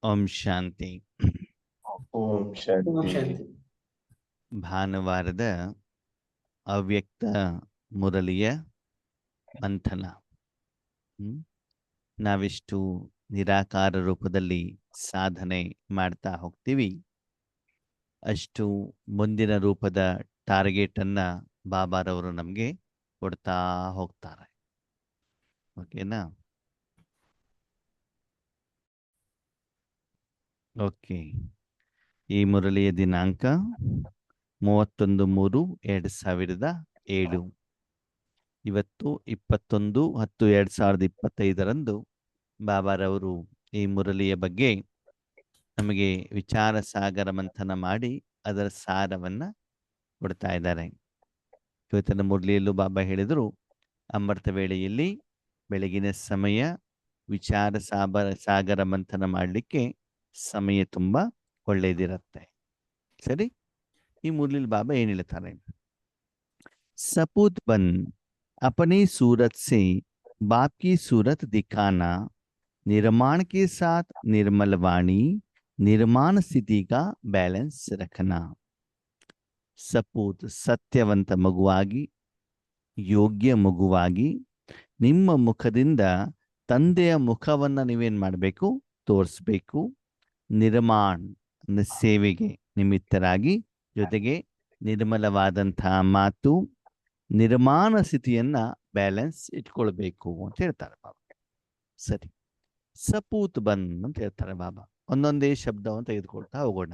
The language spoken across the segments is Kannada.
ಓಂ ಶಾಂತಿ. ಓಂ ಶಾಂತಿ. ಶಾಂತಿ. ಭಾನುವಾರದ ಅವ್ಯಕ್ತ ಮುರಳಿಯ ಮಂಥನ. ನಾವಿಷ್ಟು ನಿರಾಕಾರ ರೂಪದಲ್ಲಿ ಸಾಧನೆ ಮಾಡ್ತಾ ಹೋಗ್ತೀವಿ, ಅಷ್ಟು ಮುಂದಿನ ರೂಪದ ಟಾರ್ಗೆಟ್ ಅನ್ನ ಬಾಬಾರವರು ನಮಗೆ ಕೊಡ್ತಾ ಹೋಗ್ತಾರೆ. ಓಕೆನಾ? ಓಕೆ. ಈ ಮುರಳಿಯ ದಿನಾಂಕ 31/3/2007. ಇವತ್ತು 21/10/2025 ಬಾಬಾರವರು ಈ ಮುರಳಿಯ ಬಗ್ಗೆ ನಮಗೆ ವಿಚಾರ ಸಾಗರ ಮಂಥನ ಮಾಡಿ ಅದರ ಸಾರವನ್ನ ಕೊಡ್ತಾ ಇದ್ದಾರೆ. ಇವತ್ತಿನ ಮುರಳಿಯಲ್ಲೂ ಬಾಬಾ ಹೇಳಿದರು, ಅಮೃತ ವೇಳೆಯಲ್ಲಿ ಬೆಳಗಿನ ಸಮಯ ವಿಚಾರ ಸಾಗರ ಮಂಥನ ಮಾಡಲಿಕ್ಕೆ ಸಮಯ ತುಂಬಾ ಒಳ್ಳೆಯದಿರುತ್ತೆ. ಸರಿ, ಈ ಮುರಳಿಯಲ್ಲಿ ಬಾಬಾ ಏನು ಹೇಳ್ತಾರೆ? सपूत बन अपनी सूरत से बाप की सूरत दिखाना, निर्माण के साथ निर्मल वाणी, निर्माण स्थिति का बैलेंस रखना. सपूत ಸತ್ಯವಂತ ಮಗುವಾಗಿ, ಯೋಗ್ಯ ಮಗುವಾಗಿ ನಿಮ್ಮ ಮುಖದಿಂದ ತಂದೆಯ ಮುಖವನ್ನು ನೀವೇನು ಮಾಡಬೇಕು? ತೋರಿಸ್ಬೇಕು. ನಿರ್ಮಾಣ ಸೇವೆಗೆ ನಿಮಿತ್ತರಾಗಿ, ಜೊತೆಗೆ ನಿರ್ಮಲವಾದಂತಹ ಮಾತು, ನಿರ್ಮಾಣ ಸ್ಥಿತಿಯನ್ನ ಬ್ಯಾಲೆನ್ಸ್ ಇಟ್ಕೊಳ್ಬೇಕು ಅಂತ ಹೇಳ್ತಾರೆ ಬಾಬಾ. ಸರಿ, ಸಪೂತ್ ಬನ್ ಅಂತ ಹೇಳ್ತಾರೆ ಬಾಬಾ. ಒಂದೊಂದೇ ಶಬ್ದವನ್ನು ತೆಗೆದುಕೊಳ್ತಾ ಹೋಗೋಣ.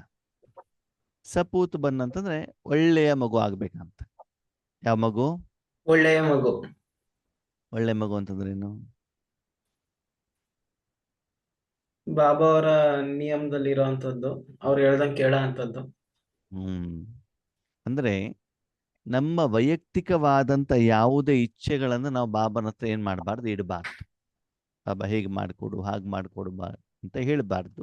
ಸಪೂತ್ ಬನ್ ಅಂತಂದ್ರೆ ಒಳ್ಳೆಯ ಮಗು ಆಗ್ಬೇಕಂತ. ಯಾವ ಮಗು? ಒಳ್ಳೆಯ ಮಗು. ಒಳ್ಳೆ ಮಗು ಅಂತಂದ್ರೆ ಏನು? ಬಾಬಾ ಅವರ ನಿಯಮದಲ್ಲಿ ಇರೋಂಥದ್ದು, ಅವ್ರು ಹೇಳ್ದಂಗೆ ಕೇಳೋ ಅಂಥದ್ದು. ಅಂದ್ರೆ ನಮ್ಮ ವೈಯಕ್ತಿಕವಾದಂಥ ಯಾವುದೇ ಇಚ್ಛೆಗಳನ್ನು ನಾವು ಬಾಬನ ಹತ್ರ ಏನು ಮಾಡಬಾರ್ದು, ಇಡಬಾರ್ದು. ಬಾಬಾ ಹೇಗೆ ಮಾಡಿಕೊಡು, ಹಾಗೆ ಮಾಡಿಕೊಡ್ಬಾರ್ದು ಅಂತ ಹೇಳಬಾರ್ದು.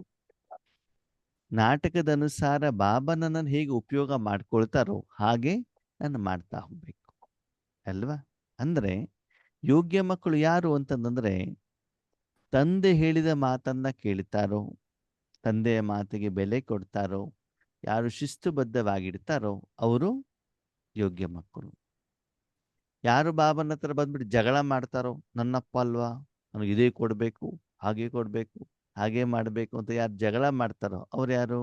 ನಾಟಕದ ಅನುಸಾರ ಬಾಬಾ ನನ್ನನ್ನು ಹೇಗೆ ಉಪಯೋಗ ಮಾಡ್ಕೊಳ್ತಾರೋ ಹಾಗೆ ನಾನು ಮಾಡ್ತಾ ಹೋಗ್ಬೇಕು ಅಲ್ವಾ? ಅಂದ್ರೆ ಯೋಗ್ಯ ಮಕ್ಕಳು ಯಾರು ಅಂತಂದ್ರೆ, ತಂದೆ ಹೇಳಿದ ಮಾತನ್ನ ಕೇಳ್ತಾರೋ, ತಂದೆಯ ಮಾತಿಗೆ ಬೆಲೆ ಕೊಡ್ತಾರೋ, ಯಾರು ಶಿಸ್ತುಬದ್ಧವಾಗಿರ್ತಾರೋ ಅವರು ಯೋಗ್ಯ ಮಕ್ಕಳು. ಯಾರು ಬಾಬನ ಹತ್ರ ಬಂದ್ಬಿಟ್ಟು ಜಗಳ ಮಾಡ್ತಾರೋ, ನನ್ನಪ್ಪ ಅಲ್ವಾ, ನನಗೆ ಇದೇ ಕೊಡಬೇಕು, ಹಾಗೆ ಕೊಡಬೇಕು, ಹಾಗೆ ಮಾಡಬೇಕು ಅಂತ ಯಾರು ಜಗಳ ಮಾಡ್ತಾರೋ ಅವ್ರು ಯಾರು?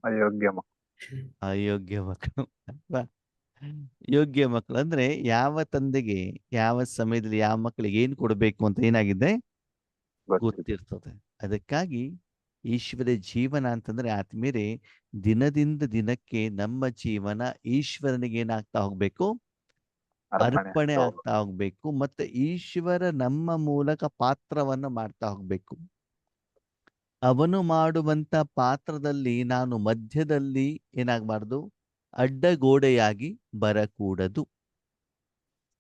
ಅಯೋಗ್ಯ ಮಕ್ಕಳು. ಅಯೋಗ್ಯ ಮಕ್ಕಳು ಅಲ್ವಾ? ಯೋಗ್ಯ ಮಕ್ಕಳು ಅಂದ್ರೆ ಯಾವ ತಂದೆಗೆ ಯಾವ ಸಮಯದಲ್ಲಿ ಯಾವ ಮಕ್ಕಳಿಗೆ ಏನು ಕೊಡಬೇಕು ಅಂತ ಏನಾಗಿದೆ ಗೊತ್ತಿರ್ತದೆ. ಅದಕ್ಕಾಗಿ ಈಶ್ವರ ಜೀವನ ಅಂತಂದ್ರೆ ಆತ್ಮೀಯರೇ, ದಿನದಿಂದ ದಿನಕ್ಕೆ ನಮ್ಮ ಜೀವನ ಈಶ್ವರನಿಗೆ ಏನಾಗ್ತಾ ಹೋಗ್ಬೇಕು? ಅರ್ಪಣೆ ಆಗ್ತಾ ಹೋಗ್ಬೇಕು. ಮತ್ತೆ ಈಶ್ವರ ನಮ್ಮ ಮೂಲಕ ಪಾತ್ರವನ್ನು ಮಾಡ್ತಾ ಹೋಗ್ಬೇಕು. ಅವನು ಮಾಡುವಂತ ಪಾತ್ರದಲ್ಲಿ ನಾನು ಮಧ್ಯದಲ್ಲಿ ಏನಾಗಬಾರ್ದು? ಅಡ್ಡಗೋಡೆಯಾಗಿ ಬರಕೂಡದು.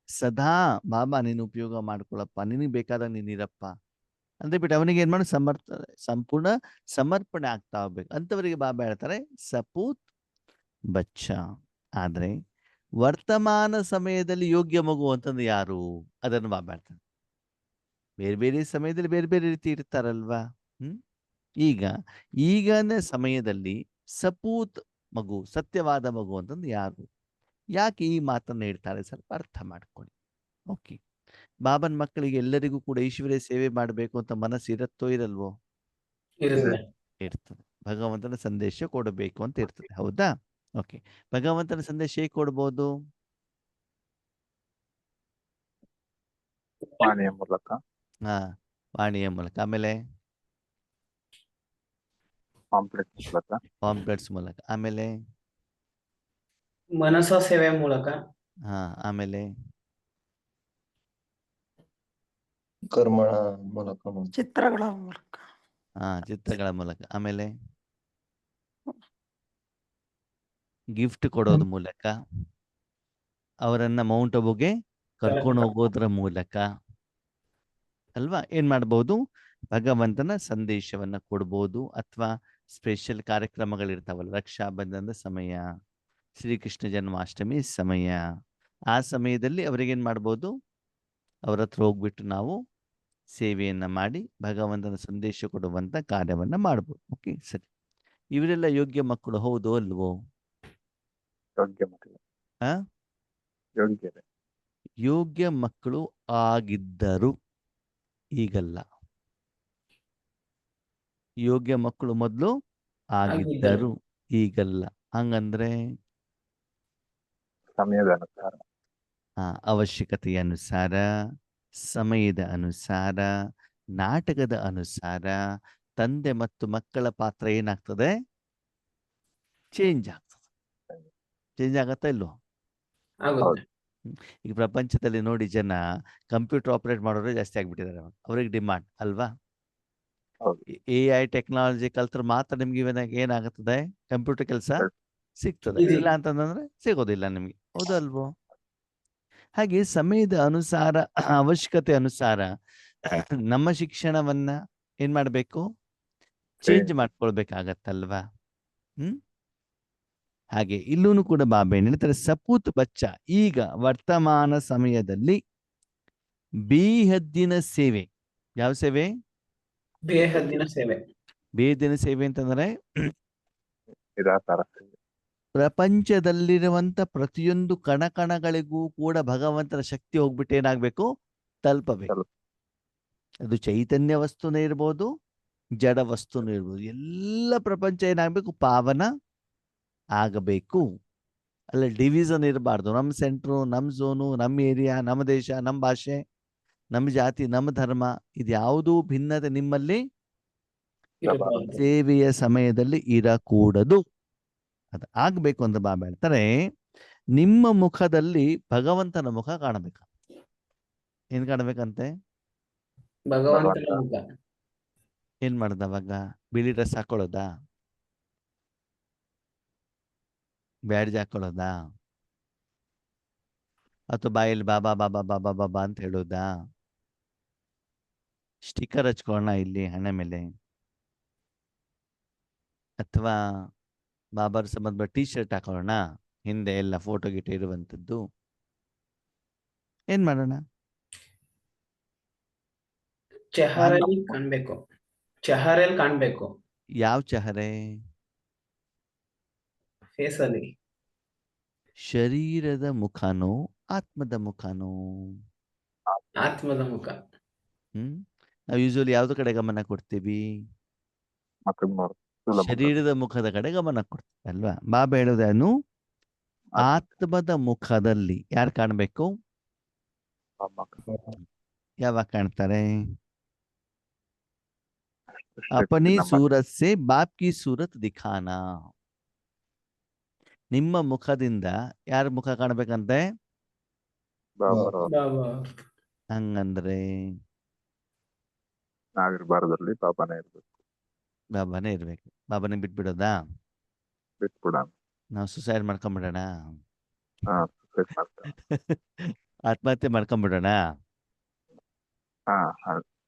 ಸದಾ ಬಾಬಾ ನೀನು ಉಪಯೋಗ ಮಾಡ್ಕೊಳಪ್ಪ, ನಿನಗೆ ಬೇಕಾದಾಗ ನೀನಿರಪ್ಪ ಅಂದ್ರೆ ಬಿಟ್ಟು ಅವನಿಗೆ ಏನ್ ಮಾಡಿ ಸಂಪೂರ್ಣ ಸಮರ್ಪಣೆ ಆಗ್ತಾ ಹೋಗ್ಬೇಕು. ಅಂತವರಿಗೆ ಬಾಬಾ ಹೇಳ್ತಾರೆ ಸಪೂತ್ ಬಚ್ಚ. ಆದ್ರೆ ವರ್ತಮಾನ ಸಮಯದಲ್ಲಿ ಯೋಗ್ಯ ಮಗು ಅಂತಂದ್ರೆ ಯಾರು? ಅದನ್ನು ಬಾಬಾ ಹೇಳ್ತಾರೆ. ಬೇರೆ ಬೇರೆ ಸಮಯದಲ್ಲಿ ಬೇರೆ ಬೇರೆ ರೀತಿ ಇರ್ತಾರಲ್ವಾ? ಈಗನೇ ಸಮಯದಲ್ಲಿ ಸಪೂತ್ ಮಗು, ಸತ್ಯವಾದ ಮಗು ಅಂತಂದು ಯಾರು? ಯಾಕೆ ಈ ಮಾತನ್ನು ಹೇಳ್ತಾರೆ ಸ್ವಲ್ಪ ಅರ್ಥ ಮಾಡ್ಕೊಳ್ಳಿ. ಓಕೆ, ಬಾಬನ್ ಮಕ್ಕಳಿಗೆ ಎಲ್ಲರಿಗೂ ಕೂಡ ಈಶ್ವರ್ಯ ಸೇವೆ ಮಾಡಬೇಕು ಅಂತ ಮನಸ್ಸು ಇರುತ್ತೋ ಇರಲ್ವೋ? ಇರ್ತದೆ. ಭಗವಂತನ ಸಂದೇಶ ಕೊಡಬೇಕು ಅಂತ ಇರ್ತದೆ, ಹೌದಾ? ಓಕೆ, ಭಗವಂತನ ಸಂದೇಶ ಹೇಗೆ ಕೊಡ್ಬೋದು? ವಾಣಿಯ ಮೂಲಕ. ವಾಣಿಯ ಮೂಲಕ. ಆಮೇಲೆ ಪಾಂಪ್ಲೆಟ್ಸ್ ಮೂಲಕ. ಆಮೇಲೆ ಮನಸ ಸೇವೆ ಮೂಲಕ. ಆಮೇಲೆ ಕರ್ಮಣ ಮೂಲಕ, ಚಿತ್ರಗಳ ಮೂಲಕ. ಚಿತ್ರಗಳ ಮೂಲಕ. ಆಮೇಲೆ ಗಿಫ್ಟ್ ಕೊಡೋದ್ರ ಮೂಲಕ, ಅವರನ್ನ ಮೌಂಟ್ ಅಬುಗೆ ಕರ್ಕೊಂಡು ಹೋಗೋದ್ರ ಮೂಲಕ ಅಲ್ವಾ? ಏನ್ ಮಾಡ್ಬೋದು? ಭಗವಂತನ ಸಂದೇಶವನ್ನ ಕೊಡ್ಬೋದು. ಅಥವಾ ಸ್ಪೆಷಲ್ ಕಾರ್ಯಕ್ರಮಗಳಿರ್ತಾವಲ್ಲ, ರಕ್ಷಾ ಬಂಧನದ ಸಮಯ, ಶ್ರೀಕೃಷ್ಣ ಜನ್ಮಾಷ್ಟಮಿ ಸಮಯ, ಆ ಸಮಯದಲ್ಲಿ ಅವ್ರಿಗೇನ್ ಮಾಡ್ಬೋದು? ಅವ್ರ ಹತ್ರ ಹೋಗ್ಬಿಟ್ಟು ನಾವು ಸೇವೆಯನ್ನ ಮಾಡಿ ಭಗವಂತನ ಸಂದೇಶ ಕೊಡುವಂತ ಕಾರ್ಯವನ್ನ ಮಾಡ್ಬೋದು. ಓಕೆ, ಸರಿ. ಇವರೆಲ್ಲ ಯೋಗ್ಯ ಮಕ್ಕಳು ಹೌದೋ ಅಲ್ವೋ? ಯೋಗ್ಯ ಮಕ್ಕಳು. ಆ ಯೋಗ್ಯರೇ. ಯೋಗ್ಯ ಮಕ್ಕಳು ಆಗಿದ್ದರು, ಈಗಲ್ಲ. ಯೋಗ್ಯ ಮಕ್ಕಳು ಮೊದಲು ಆಗಿದ್ದರು, ಈಗಲ್ಲ. ಹಂಗಂದ್ರೆ ಸಮಯದ ಅನುಸಾರ. ಅವಶ್ಯಕತೆಯ ಅನುಸಾರ, ಸಮಯದ ಅನುಸಾರ, ನಾಟಕದ ಅನುಸಾರ ತಂದೆ ಮತ್ತು ಮಕ್ಕಳ ಪಾತ್ರ ಏನಾಗ್ತದೆ? ಚೇಂಜ್ ಆಗ್ತದೆ. ಚೇಂಜ್ ಆಗತ್ತಾ ಇಲ್ವೋ? ಆಗುತ್ತೆ. ಈಗ ಪ್ರಪಂಚದಲ್ಲಿ ನೋಡಿ, ಜನ ಕಂಪ್ಯೂಟರ್ ಆಪರೇಟ್ ಮಾಡೋರೇ ಜಾಸ್ತಿ ಆಗ್ಬಿಟ್ಟಿದ್ದಾರೆ. ಅವ್ರಿಗೆ ಡಿಮಾಂಡ್ ಅಲ್ವಾ? ಹೌದು. AI ಟೆಕ್ನಾಲಜಿ ಕಲ್ತ್ರೆ ಮಾತ್ರ ನಿಮ್ಗೆ ಇವನಾಗ ಏನಾಗುತ್ತದೆ? ಕಂಪ್ಯೂಟರ್ ಕೆಲಸ ಸಿಗ್ತದೆ. ಇದೆ. ಇಲ್ಲ ಅಂತಂದ್ರೆ ಸಿಗೋದಿಲ್ಲ ನಿಮ್ಗೆ. ಹೌದು ಅಲ್ವೋ? ಹಾಗೆ ಸಮಯದ ಅನುಸಾರ, ಅವಶ್ಯಕತೆ ಅನುಸಾರ ನಮ್ಮ ಶಿಕ್ಷಣವನ್ನ ಏನ್ ಮಾಡ್ಬೇಕು? ಚೇಂಜ್ ಮಾಡ್ಕೊಳ್ಬೇಕಾಗತ್ತಲ್ವಾ? ಹಾಗೆ ಇಲ್ಲೂ ಕೂಡ ಬಾಬಾ ಏನ್ ಹೇಳ್ತಾರೆ? ಸಪೂತ್ ಬಚ್ಚ ಈಗ ವರ್ತಮಾನ ಸಮಯದಲ್ಲಿ ಬೇಹದ್ದಿನ ಸೇವೆ. ಯಾವ ಸೇವೆ? ಬೇಹದ್ದಿನ ಸೇವೆ. ಬೇಹದ್ದಿನ ಸೇವೆ ಅಂತಂದ್ರೆ ನಿರಾಕಾರ ಸೇವೆ. ಪ್ರಪಂಚದಲ್ಲಿರುವಂತ ಪ್ರತಿಯೊಂದು ಕಣಕಣಗಳಿಗೂ ಕೂಡ ಭಗವಂತನ ಶಕ್ತಿ ಹೋಗ್ಬಿಟ್ಟು ಏನಾಗ್ಬೇಕು? ತಲುಪಬೇಕು. ಅದು ಚೈತನ್ಯ ವಸ್ತುನೇ ಇರ್ಬೋದು, ಜಡ ವಸ್ತುನೂ ಇರ್ಬೋದು. ಎಲ್ಲ ಪ್ರಪಂಚ ಏನಾಗಬೇಕು? ಪಾವನ ಆಗಬೇಕು. ಅಲ್ಲ ಡಿವಿಷನ್ ಇರಬಾರ್ದು. ನಮ್ಮ ಸೆಂಟ್ರು, ನಮ್ಮ ಝೋನು, ನಮ್ಮ ಏರಿಯಾ, ನಮ್ಮ ದೇಶ, ನಮ್ಮ ಭಾಷೆ, ನಮ್ಮ ಜಾತಿ, ನಮ್ಮ ಧರ್ಮ, ಇದ್ಯಾವುದೂ ಭಿನ್ನತೆ ನಿಮ್ಮಲ್ಲಿ ಇರಬಾರ್ದು. ಸೇವೆಯ ಸಮಯದಲ್ಲಿ ಇರಕೂಡದು. ಅದು ಆಗ್ಬೇಕು ಅಂತ ಬಾಬಾ ಹೇಳ್ತಾರೆ, ನಿಮ್ಮ ಮುಖದಲ್ಲಿ ಭಗವಂತನ ಮುಖ ಕಾಣಬೇಕು. ಏನ್ ಕಾಣಬೇಕಂತೆ? ಭಗವಂತನ ಮುಖ. ಏನ್ ಮಾಡ್ದ ಅವಾಗ? ಬಿಳಿ ಡ್ರೆಸ್ ಹಾಕೊಳ್ಳೋದಾ? ಬ್ಯಾಡ್ಜ್ ಹಾಕೊಳ್ಳೋದಾ? ಅಥವಾ ಬಾಯಲ್ಲಿ ಬಾಬಾ ಬಾಬಾ ಬಾಬಾ ಬಾಬಾ ಅಂತ ಹೇಳೋದಾ? ಸ್ಟಿಕ್ಕರ್ ಹಚ್ಕೊಳ್ಳೋಣ ಇಲ್ಲಿ ಹಣೆ ಮೇಲೆ, ಅಥವಾ ಬಾಬಾರ ಸಂಬಂಧ ಟೀ ಶರ್ಟ್ ಹಾಕೊಳ್ಳೋಣ, ಹಿಂದೆ ಎಲ್ಲ ಫೋಟೋ ಗಿಟ ಇರುವಂತದ್ದು. ಏನ್ ಮಾಡೋಣ? ಚೆಹರಲ್ಲಿ ಕಾಣ್ಬೇಕು. ಚೆಹರಲ್ಲಿ ಕಾಣ್ಬೇಕು. ಯಾವ ಚಹರೆ? ಫೇಸ್ ಅಲ್ಲಿ. ಶರೀರದ ಮುಖನೋ ಆತ್ಮದ ಮುಖನೋ? ಆತ್ಮದ ಮುಖ. ನಾವು ಯೂಶುವಲಿ ಯಾವ್ದು ಕಡೆ ಗಮನ ಕೊಡ್ತೀವಿ? ಶರೀರದ ಮುಖದ ಕಡೆ ಗಮನ ಕೊಡ್ತೀವಿ ಅಲ್ವಾ? ಬಾಬಾ ಹೇಳೋದೇನು? ಆತ್ಮದ ಮುಖದಲ್ಲಿ ಯಾರು ಕಾಣ್ಬೇಕು? ಯಾವಾಗ ಕಾಣ್ತಾರೆ? ಅಪನಿ ಸೂರತ್ ಸೆ ಬಾಪ್ ಕಿ ಸೂರತ್ ದಿಖಾನಾ. ನಿಮ್ಮ ಮುಖದಿಂದ ಯಾರ ಮುಖ ಕಾಣ್ಬೇಕಂತೆ? ಬಾಬಾ. ಹಂಗಂದ್ರೆ ನಾವಿರ್ಬಾರ್ದಲ್ಲಿ ಬಾಬಾನೇ ಇರ್ಬೇಕು. ಬಾಬಾನೇ ಇರ್ಬೇಕು. ಬಾಬಾನೇ ಬಿಟ್ಬಿಡೋದಾ? ಬಿಟ್ಬಿಡ. ನಾವು ಸುಸೈಡ್ ಮಾಡ್ಕೊಂಡ್ಬಿಡೋಣ? ಮಾಡ್ತಾರೆ. ಆತ್ಮಹತ್ಯೆ ಮಾಡ್ಕೊಂಡ್ಬಿಡೋಣ?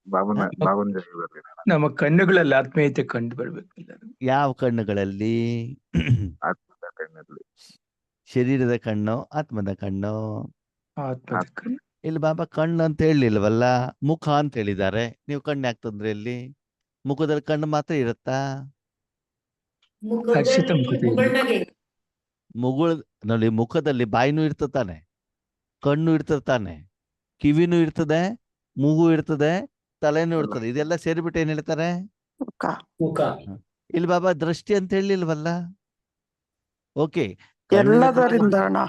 ಬಾಬನ ಜಾಗದಲ್ಲಿ ನಮ್ಮ ಕಣ್ಣುಗಳಲ್ಲಿ ಆತ್ಮೀಯತೆ ಕಂಡು ಬರ್ಬೇಕಿಲ್ಲ. ಯಾವ ಕಣ್ಣುಗಳಲ್ಲಿ? ಆತ್ಮದ ಕಣ್ಣಲ್ಲಿ. ಶರೀರದ ಕಣ್ಣು, ಆತ್ಮದ ಕಣ್ಣು? ಆತ್ಮದ ಕಣ್ಣು. ಇಲ್ಲಿ ಬಾಬಾ ಕಣ್ಣು ಅಂತ ಹೇಳಿಲ್ವಲ್ಲ, ಮುಖ ಅಂತ ಹೇಳಿದ್ದಾರೆ. ನೀವು ಕಣ್ಣು ಯಾಕೆ ತಂದ್ರಿ? ಇಲ್ಲಿ ಮುಖದಲ್ಲಿ ಕಣ್ಣು ಮಾತ್ರ ಇರುತ್ತಾ? ಹರ್ಷಿತ ಮುಖದಲ್ಲಿ. ನೋಡಿ, ಮುಖದಲ್ಲಿ ಬಾಯಿನೂ ಇರ್ತತಾನೆ, ಕಣ್ಣು ಇರ್ತತಾನೆ, ಕಿವಿನೂ ಇರ್ತದೆ, ಮೂಗು ಇರ್ತದೆ, ತಲೆನೂ ಇರ್ತದೆ. ಇದೆಲ್ಲ ಸೇರಿಬಿಟ್ಟು ಏನ್ ಹೇಳ್ತಾರೆ? ಮುಖ. ಇಲ್ಲಿ ಬಾಬಾ ದೃಷ್ಟಿ ಅಂತ ಹೇಳಿಲ್ವಲ್ಲ. ಓಕೆ, ಎಲ್ಲದರಿಂದ ಅಣ್ಣ.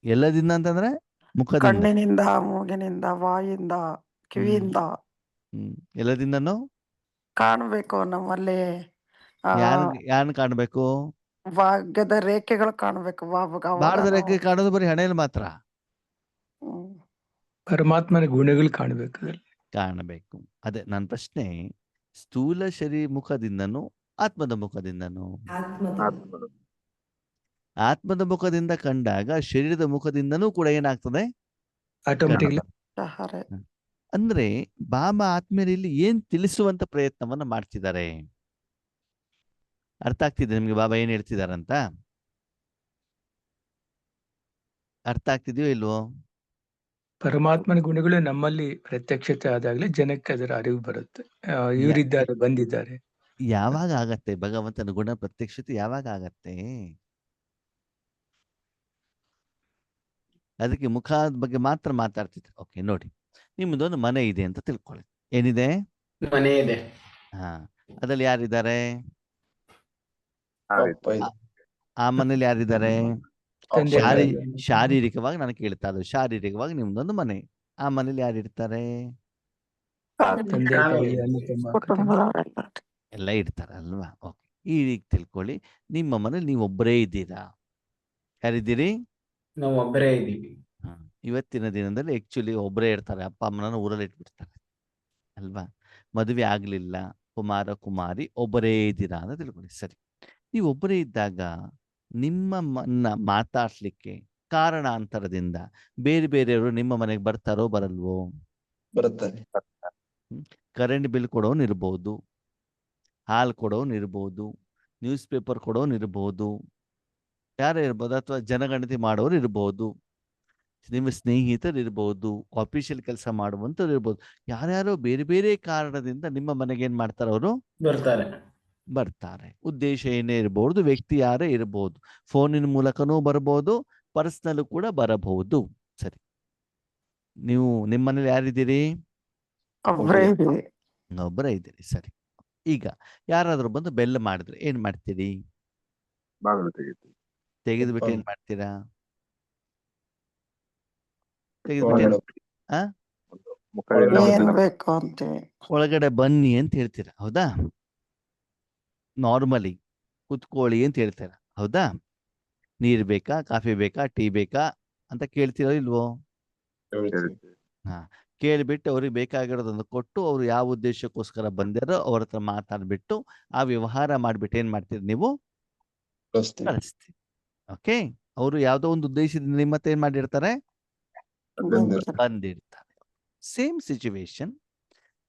ಎಲ್ಲದಿಂದ ಅಂತಂದ್ರೆ ಮುಖದಿಂದ, ಕಣ್ಣಿನಿಂದ, ಮೂಗಿನಿಂದ, ಬಾಯಿಂದ, ಕಿವಿಯಿಂದ ಎಲ್ಲದಿಂದನೂ ಕಾಣ್ಬೇಕು. ನಮ್ಮಲ್ಲಿ ಯಾನ್ ಕಾಣ್ಬೇಕು? ಭಾಗ್ಯದ ರೇಖೆಗಳು ಕಾಣ್ಬೇಕು. ಬಾಣದ ರೇಖೆ ಕಾಣೋದು ಬರೀ ಹಣೆಯಲ್ಲಿ ಮಾತ್ರ. ಪರಮಾತ್ಮನ ಗುಣಗಳು ಕಾಣಬೇಕು. ಅದೇ ನನ್ನ ಪ್ರಶ್ನೆ. ಸ್ಥೂಲ ಶರೀರ ಮುಖದಿಂದನೂ ಆತ್ಮದ ಮುಖದಿಂದನೂ? ಆತ್ಮದ ಮುಖದಿಂದ ಕಂಡಾಗ ಶರೀರದ ಮುಖದಿಂದನೂ ಕೂಡ ಏನಾಗ್ತದೆ? ಆಟೋಮೆಟಿಕ್ಲಿ. ಅಂದ್ರೆ ಬಾಬಾ ಆತ್ಮೀಯರಲ್ಲಿ ಏನ್ ತಿಳಿಸುವಂತ ಪ್ರಯತ್ನವನ್ನ ಮಾಡ್ತಿದ್ದಾರೆ? ಅರ್ಥ ಆಗ್ತಿದೆ ನಿಮ್ಗೆ ಬಾಬಾ ಏನ್ ಹೇಳ್ತಿದಾರಂತ? ಅರ್ಥ ಆಗ್ತಿದೆಯೋ ಇಲ್ವೋ? ಪರಮಾತ್ಮನ ಗುಣಗಳು ನಮ್ಮಲ್ಲಿ ಪ್ರತ್ಯಕ್ಷತೆ ಆದಾಗಲೇ ಜನಕ್ಕೆ ಅದರ ಅರಿವು ಬರುತ್ತೆ. ಇವರಿದ್ದಾರೆ, ಬಂದಿದ್ದಾರೆ. ಯಾವಾಗ ಆಗತ್ತೆ ಭಗವಂತನ ಗುಣ ಪ್ರತ್ಯಕ್ಷತೆ? ಯಾವಾಗ ಆಗತ್ತೆ? ಅದಕ್ಕೆ ಮುಖದ ಬಗ್ಗೆ ಮಾತ್ರ ಮಾತಾಡ್ತಿದ್ರು. ಓಕೆ, ನೋಡಿ, ನಿಮ್ಮದೊಂದು ಮನೆ ಇದೆ ಅಂತ ತಿಳ್ಕೊಳ್ಳಿ. ಏನಿದೆ? ಮನೆ ಇದೆ. ಹಾ, ಅದ್ರಲ್ಲಿ ಯಾರಿದ್ದಾರೆ? ಅಪ್ಪ ಇದೆ. ಆ ಮನೇಲಿ ಯಾರಿದ್ದಾರೆ? ತಂದೆ ಅಪ್ಪ ತಾಯಿ. ಇದೆ. ಶಾರೀರಿಕವಾಗಿ ನಾನು ಕೇಳ್ತಾ ಇರೋದು, ಶಾರೀರಿಕವಾಗಿ ನಿಮ್ದೊಂದು ಮನೆ. ಆ ಮನೇಲಿ ಯಾರಿರ್ತಾರೆ? ತಂದೆ ತಾಯಿ, ಅಣ್ಣ ತಮ್ಮ, ಅಕ್ಕ ತಂಗಿ. ಕುಟುಂಬದವರೆಲ್ಲ ಎಲ್ಲ ಇರ್ತಾರಲ್ವಾ? ಓಕೆ, ಈ ರೀತಿ ತಿಳ್ಕೊಳ್ಳಿ. ನಿಮ್ಮ ಮನೇಲಿ ನೀವು ಒಬ್ಬರೇ ಇದ್ದೀರಾ. ಯಾರಿದ್ದೀರಿ? ನಾವು ಒಬ್ಬರೇ ಇದ್ದೀವಿ. ಇವತ್ತಿನ ದಿನದಲ್ಲಿ ಆಕ್ಚುಲಿ ಒಬ್ಬರೇ ಇರ್ತಾರೆ. ಅಪ್ಪ ಅಮ್ಮನ ಊರಲ್ಲಿ ಇಟ್ಬಿಡ್ತಾರೆ ಅಲ್ವಾ? ಮದುವೆ ಆಗ್ಲಿಲ್ಲ, ಕುಮಾರ ಕುಮಾರಿ ಒಬ್ಬರೇ ಇದ್ದೀರಾ ಅಂತ ತಿಳ್ಕೊಳ್ಳಿ. ಸರಿ, ನೀವು ಒಬ್ಬರೇ ಇದ್ದಾಗ ನಿಮ್ಮನ್ನ ಮಾತಾಡ್ಸ್ಲಿಕ್ಕೆ ಕಾರಣಾಂತರದಿಂದ ಬೇರೆ ಬೇರೆಯವರು ನಿಮ್ಮ ಮನೆಗೆ ಬರ್ತಾರೋ ಬರಲ್ವೋ? ಬರುತ್ತಾರೆ. ಕರೆಂಟ್ ಬಿಲ್ ಕೊಡೋನ್ ಇರ್ಬೋದು, ಹಾಲು ಕೊಡೋನ್ ಇರ್ಬೋದು, ನ್ಯೂಸ್ ಪೇಪರ್ ಕೊಡೋನ್ ಇರ್ಬೋದು, ಯಾರೇ ಇರ್ಬೋದು, ಅಥವಾ ಜನಗಣತಿ ಮಾಡೋರು ಇರ್ಬೋದು, ನಿಮ್ಮ ಸ್ನೇಹಿತರು ಇರ್ಬೋದು, ಆಫೀಷಿಯಲ್ ಕೆಲಸ ಮಾಡುವಂಥವ್ರು ಇರ್ಬೋದು. ಯಾರ್ಯಾರೋ ಬೇರೆ ಬೇರೆ ಕಾರಣದಿಂದ ನಿಮ್ಮ ಮನೆಗೆ ಏನ್ ಮಾಡ್ತಾರೆ? ಅವರು ಬರ್ತಾರೆ. ಉದ್ದೇಶ ಏನೇ ಇರಬಹುದು, ವ್ಯಕ್ತಿ ಯಾರೇ ಇರಬಹುದು, ಫೋನಿನ ಮೂಲಕನೂ ಬರ್ಬೋದು, ಪರ್ಸನಲ್ ಕೂಡ ಬರಬಹುದು. ಸರಿ, ನೀವು ನಿಮ್ಮ ಮನೇಲಿ ಯಾರಿದ್ದೀರಿ? ಒಬ್ಬರೇ ಇದ್ದೀವಿ. ಒಬ್ಬರೇ ಇದ್ದೀರಿ. ಸರಿ, ಈಗ ಯಾರಾದ್ರೂ ಬಂದು ಬೆಲ್ಲ ಮಾಡಿದ್ರೆ ಏನ್ ಮಾಡ್ತೀರಿ? ಬಾಗಿಲು ತೆಗಿತೀವಿ. ತೆಗೆದ್ಬಿಟ್ಟು ಏನ್ ಮಾಡ್ತೀರಾ? ತೆಗೆದ್ಬಿಟ್ಟು ಏನ್ ಒಳಗಡೆ ಆ ಮುಖದಿಂದ ಏನ್ ಒಂದೆಲ್ಲ ಬೇಕು ಅಂತೀವಿ. ಒಳಗಡೆ ಬನ್ನಿ ಅಂತ ಹೇಳ್ತೀರಾ, ಹೌದಾ? ನಾರ್ಮಲಿ ಕುತ್ಕೊಳ್ಳಿ ಅಂತ ಹೇಳ್ತೀರಾ, ಹೌದಾ? ನೀರ್ ಬೇಕಾ, ಕಾಫಿ ಬೇಕಾ, ಟೀ ಬೇಕಾ ಅಂತ ಕೇಳ್ತೀರೋ ಇಲ್ವೋ? ಹೇಳ್ತೀವಿ. ಹಾ, ಕೇಳ್ಬಿಟ್ಟು ಅವ್ರಿಗೆ ಬೇಕಾಗಿರೋದನ್ನು ಕೊಟ್ಟು, ಅವ್ರು ಯಾವ ಉದ್ದೇಶಕ್ಕೋಸ್ಕರ ಬಂದಿರೋ ಅವ್ರ ಹತ್ರ ಮಾತಾಡ್ಬಿಟ್ಟು ಆ ವ್ಯವಹಾರ ಮಾಡ್ಬಿಟ್ಟು ಏನ್ ಮಾಡ್ತೀರಿ? ನೀವು ಕಳಿಸ್ತೀವಿ. ಕಳಿಸ್ತೀರಿ. ಓಕೆ, ಅವರು ಯಾವ್ದೋ ಒಂದು ಉದ್ದೇಶದಿಂದ ನಿಮ್ಮ ಹತ್ರ ಏನ್ ಮಾಡಿರ್ತಾರೆ? ಬಂದಿರ್ತಾರೆ. ಸೇಮ್ ಸಿಚುವೇಶನ್,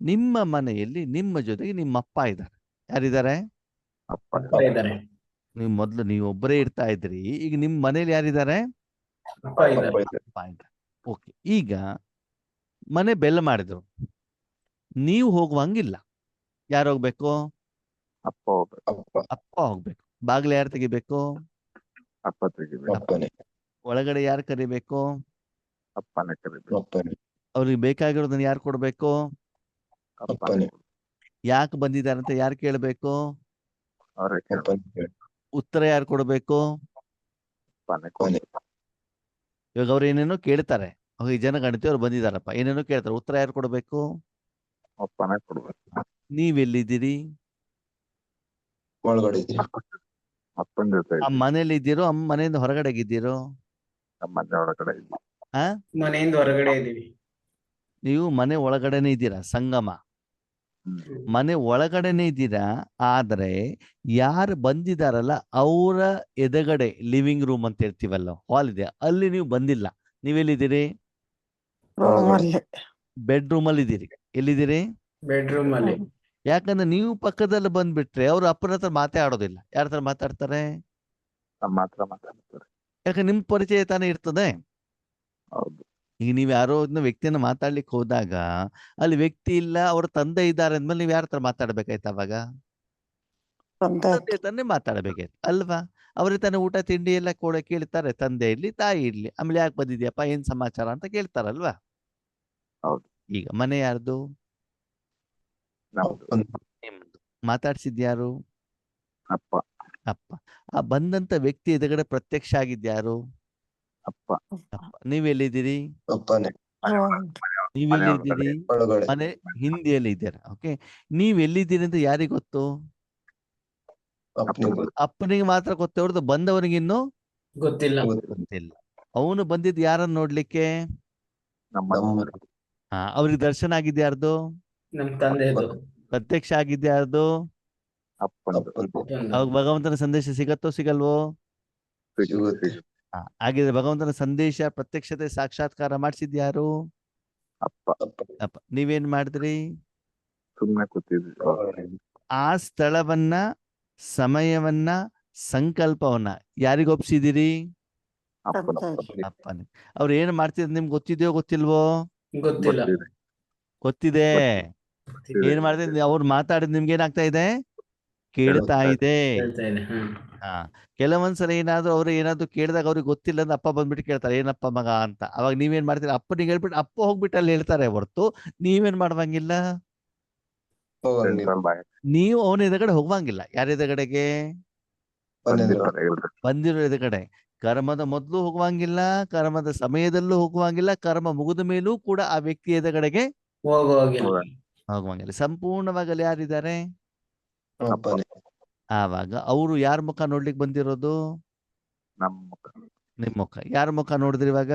ನಿಮ್ಮ ಮನೆಯಲ್ಲಿ ನಿಮ್ಮ ಜೊತೆಗೆ ನಿಮ್ಮ ಅಪ್ಪ ಇದ್ದಾರೆ. ಯಾರಿದ್ದಾರೆ? ಅಪ್ಪ ಇದ್ದಾರೆ. ನೀವು ಮೊದ್ಲು ನೀವು ಒಬ್ಬರೇ ಇರ್ತಾ ಇದ್ರಿ, ಈಗ ನಿಮ್ ಮನೇಲಿ ಯಾರಿದ್ದಾರೆ? ಅಪ್ಪ ಇದ್ದಾರೆ. ಅಪ್ಪ ಇದೆ. ಅಪ್ಪ ಇದ್ದಾರೆ. ಓಕೆ, ಈಗ ಮನೆ ಬೆಲ್ಲ ಮಾಡಿದ್ರು, ನೀವು ಹೋಗುವಂಗಿಲ್ಲ. ಯಾರು ಹೋಗ್ಬೇಕು? ಅಪ್ಪ ಹೋಗ್ಬೇಕು. ಅಪ್ಪ ಅಪ್ಪ ಹೋಗ್ಬೇಕು. ಬಾಗಿಲು ಯಾರು ತೆಗಿಬೇಕು? ಅಪ್ಪ ತೆಗಿಬೇಕು. ಅಪ್ಪನೇ. ಒಳಗಡೆ ಯಾರು ಕರಿಬೇಕು? ಅಪ್ಪನೇ ಕರಿಬೇಕು. ಅಪ್ಪನೇ. ಅವ್ರಿಗೆ ಬೇಕಾಗಿರೋದನ್ನ ಯಾರು ಕೊಡ್ಬೇಕು? ಅಪ್ಪನೇ. ಯಾಕೆ ಬಂದಿದ್ದಾರೆ ಅಂತ ಯಾರು ಕೇಳಬೇಕು? ಅವರೇ ಅಪ್ಪನೇ. ಉತ್ತರ ಯಾರು ಕೊಡ್ಬೇಕು? ಅಪ್ಪನೇ ಅಪ್ಪನೇ. ಇವಾಗ ಅವ್ರು ಏನೇನೋ ಕೇಳ್ತಾರೆ, ಈ ಜನಗಣತಿ ಅವ್ರು ಬಂದಿದಾರಪ್ಪ, ಏನೇನೋ ಕೇಳ್ತಾರೆ, ಉತ್ತರ ಯಾರು ಕೊಡ್ಬೇಕು? ಅಪ್ಪನೇ ಕೊಡ್ಬೇಕು. ನೀವೆಲ್ಲಿದ್ದೀರಿ? ಒಳಗಡೆ ಇದ್ದೀವಿ. ಅಪ್ಪನ ಜೊತೆ ಆ ಇದ್ದೀವಿ. ಮನೇಲಿ ಇದ್ದೀರೋ, ಮನೆಯಿಂದ ಹೊರಗಡೆಗಿದ್ದೀರೋ? ನಮ್ಮ ಮನೆ ಒಳಗಡೆ ಇದ್ದೀವಿ. ಆ ಮನೆಯಿಂದ ಹೊರಗಡೆ ಇದ್ದೀವಿ. ನೀವು ಮನೆ ಒಳಗಡೆನೆ ಇದ್ದೀರಾ, ಸಂಗಮ. ಮನೆ ಒಳಗಡೆನೆ ಇದ್ದೀರಾ, ಆದ್ರೆ ಯಾರು ಬಂದಿದಾರಲ್ಲ ಅವರ ಎದುರುಗಡೆ ಲಿವಿಂಗ್ ರೂಮ್ ಅಂತ ಹೇಳ್ತೀವಲ್ಲ, ಹಾಲ್ ಇದೆ, ಅಲ್ಲಿ ನೀವು ಬಂದಿಲ್ಲ. ನೀವೆಲ್ಲಿದ್ದೀರಿ? ರೂಮಲ್ಲಿ ಬೆಡ್ರೂಮ್ ಅಲ್ಲಿ ಇದ್ದೀರಿ. ಎಲ್ಲಿದ್ದೀರಿ? ಬೆಡ್ರೂಮ್ ಅಲ್ಲಿ. ಯಾಕಂದ್ರೆ ನೀವು ಪಕ್ಕದಲ್ಲಿ ಬಂದ್ಬಿಟ್ರೆ ಅವ್ರು ಅಪ್ಪನ ಹತ್ರ ಮಾತೇ ಆಡೋದಿಲ್ಲ. ಯಾರ ಹತ್ರ ಮಾತಾಡ್ತಾರೆ? ನಮ್ಮ ಹತ್ರ ಮಾತಾಡ್ತಾರೆ. ಯಾಕಂದ್ರೆ ನಿಮ್ ಪರಿಚಯ ತಾನೇ ಇರ್ತದೆ. ಹೌದು. ಈಗ ನೀವ್ ಯಾರೋ ಒಬ್ಬ ವ್ಯಕ್ತಿಯನ್ನ ಮಾತಾಡ್ಲಿಕ್ಕೆ ಹೋದಾಗ ಅಲ್ಲಿ ವ್ಯಕ್ತಿ ಇಲ್ಲ, ಅವ್ರ ತಂದೆ ಇದ್ದಾರೆ ಅಂದ್ಮೇಲೆ ನೀವ್ ಯಾರ ಹತ್ರ ಮಾತಾಡ್ಬೇಕಾಯ್ತು? ಅವಾಗ ತಂದೆ ತಂದೆ ತಾನೇ ಮಾತಾಡ್ಬೇಕಾಯ್ತು ಅಲ್ವಾ? ಅವ್ರಿಗೆ ತಾನೇ ಊಟ ತಿಂಡಿ ಎಲ್ಲ ಕೇಳ್ತಾರೆ, ತಂದೆ ಇರ್ಲಿ ತಾಯಿ ಇರ್ಲಿ. ಆಮೇಲೆ ಯಾಕೆ ಬಂದಿದ್ಯಪ್ಪ, ಏನ್ ಸಮಾಚಾರ ಅಂತ ಕೇಳ್ತಾರಲ್ವಾ? ಹೌದು. ಈಗ ಮನೆ ಯಾರ್ದು? ನಮ್ದು. ನಿಮ್ದು. ಮಾತಾಡ್ಸಿದ್ಯಾರು? ಅಪ್ಪ. ಅಪ್ಪ. ಆ ಬಂದಂತ ವ್ಯಕ್ತಿ ಎದುರುಗಡೆ ಪ್ರತ್ಯಕ್ಷ ಆಗಿದ್ಯಾರು? ಅಪ್ಪ. ಅಪ್ಪ. ನೀವೆಲ್ಲಿದ್ದೀರಿ? ಅಪ್ಪನೇ. ನೀವೆಲ್ಲಿದ್ದೀರಿ? ಒಳಗಡೆ. ಮನೆ ಹಿಂದಿಯಲ್ಲಿ ಇದ್ದೀರಾ. ಓಕೆ, ನೀವೆಲ್ಲಿದ್ದೀರಿ ಅಂತ ಯಾರಿಗ್ ಗೊತ್ತು? ಅಪ್ಪನಿಗೆ ಗೊತ್ತು. ಅಪ್ಪನಿಗೆ ಮಾತ್ರ ಗೊತ್ತೇ ಹೊರತು ಬಂದವನಿಗೆ ಇನ್ನೂ ಗೊತ್ತಿಲ್ಲ. ಗೊತ್ತಿಲ್ಲ. ಅವನು ಬಂದಿದ್ದು ಯಾರನ್ನ ನೋಡ್ಲಿಕ್ಕೆ? ನಮ್ಮ ನಮ್ಮ ಅವ್ರಿಗೆ ದರ್ಶನ ಆಗಿದ್ಯಾರ್ದು? ನಮ್ ತಂದೆದು. ಪ್ರತ್ಯಕ್ಷ ಆಗಿದ್ಯಾರ್ದು? ಅಪ್ಪಂದು. ಅಪ್ಪನ ಅವಾಗ ಭಗವಂತನ ಸಂದೇಶ ಸಿಗತ್ತೋ ಸಿಗಲ್ವೋ? ಸಿಗುತ್ತೆ. ಹಾಗಿದ್ರೆ ಭಗವಂತನ ಸಂದೇಶ ಪ್ರತ್ಯಕ್ಷತೆ ಸಾಕ್ಷಾತ್ಕಾರ ಮಾಡಿಸಿದ್ಯಾರು? ಅಪ್ಪ. ಅಪ್ಪ. ನೀವೇನ್ ಮಾಡಿದ್ರಿ? ಸುಮ್ನೆ ಕೂತಿದ್ವಿ. ಆ ಸ್ಥಳವನ್ನ, ಸಮಯವನ್ನ, ಸಂಕಲ್ಪವನ್ನ ಯಾರಿಗೊಪ್ಸಿದಿರಿ? ಅಪ್ಪನ ತಂದೆ ಅಪ್ಪನೇ. ಅವ್ರು ಏನ್ ಮಾಡ್ತಿದ್ರು ನಿಮ್ಗೆ ಗೊತ್ತಿದೆಯೋ ಗೊತ್ತಿಲ್ವೋ? ಗೊತ್ತಿಲ್ಲ. ಗೊತ್ತಿದೆ. ಗೊತ್ತಿದೆ. ಗೊತ್ತಿದೆ. ಏನ್ ಮಾಡ್ತಿದ್ರು ಅವ್ರು ಮಾತಾಡಿದ್ ನಿಮ್ಗೆ ಏನಾಗ್ತಾ ಇದೆ? ಕೇಳ್ತಾ ಇದೆ. ಹೇಳ್ತಾ ಇದೆ. ಹಾ, ಕೆಲವೊಂದ್ಸಲ ಏನಾದ್ರು ಅವ್ರು ಏನಾದ್ರು ಕೇಳಿದಾಗ ಅವ್ರಿಗೆ ಗೊತ್ತಿಲ್ಲ ಅಂದ್ರೆ ಅಪ್ಪ ಬಂದ್ಬಿಟ್ಟು ಕೇಳ್ತಾರೆ ಏನಪ್ಪ ಮಗ ಅಂತ. ಅವಾಗ ನೀವೇನ್ ಮಾಡ್ತೀರಿ? ಅಪ್ಪನಿಗೆ ಹೇಳ್ಬಿಟ್ಟು ಅಪ್ಪ ಹೋಗ್ಬಿಟ್ಟು ಅಲ್ಲಿ ಹೇಳ್ತಾರೆ ಹೊರ್ತು ನೀವೇನ್ ಮಾಡುವಂಗಿಲ್ಲ. ಹೋಗಂಗಿಲ್ಲ. ಸೆಂಟ್ರಲ್ ಬಾಯ್ ನೀವು ಅವನ ಎದುರುಗಡೆ ಹೋಗುವಂಗಿಲ್ಲ. ಯಾರ ಎದುರುಗಡೆಗೆ? ಬಂದಿರೋರು ಬಂದಿರೋ ಎದುರುಗಡೆ. ಕರ್ಮದ ಮೊದಲು ಹೋಗುವಂಗಿಲ್ಲ, ಕರ್ಮದ ಸಮಯದಲ್ಲೂ ಹೋಗುವಂಗಿಲ್ಲ, ಕರ್ಮ ಮುಗಿದ ಮೇಲೂ ಕೂಡ ಆ ವ್ಯಕ್ತಿ ಎದುರುಗಡೆಗೆ ಹೋಗುವಾಗಿಲ್ಲ. ಹೋಗುವಂಗಿಲ್ಲ. ಸಂಪೂರ್ಣವಾಗಿ ಅಲ್ಲಿ ಯಾರಿದ್ದಾರೆ? ಅಪ್ಪನೇ. ಆವಾಗ ಅವರು ಯಾರ ಮುಖ ನೋಡ್ಲಿಕ್ಕೆ ಬಂದಿರೋದು? ನಮ್ಮ ಮುಖ. ನಿಮ್ ಮುಖ. ಯಾರ ಮುಖ ನೋಡಿದ್ರಿ ಇವಾಗ?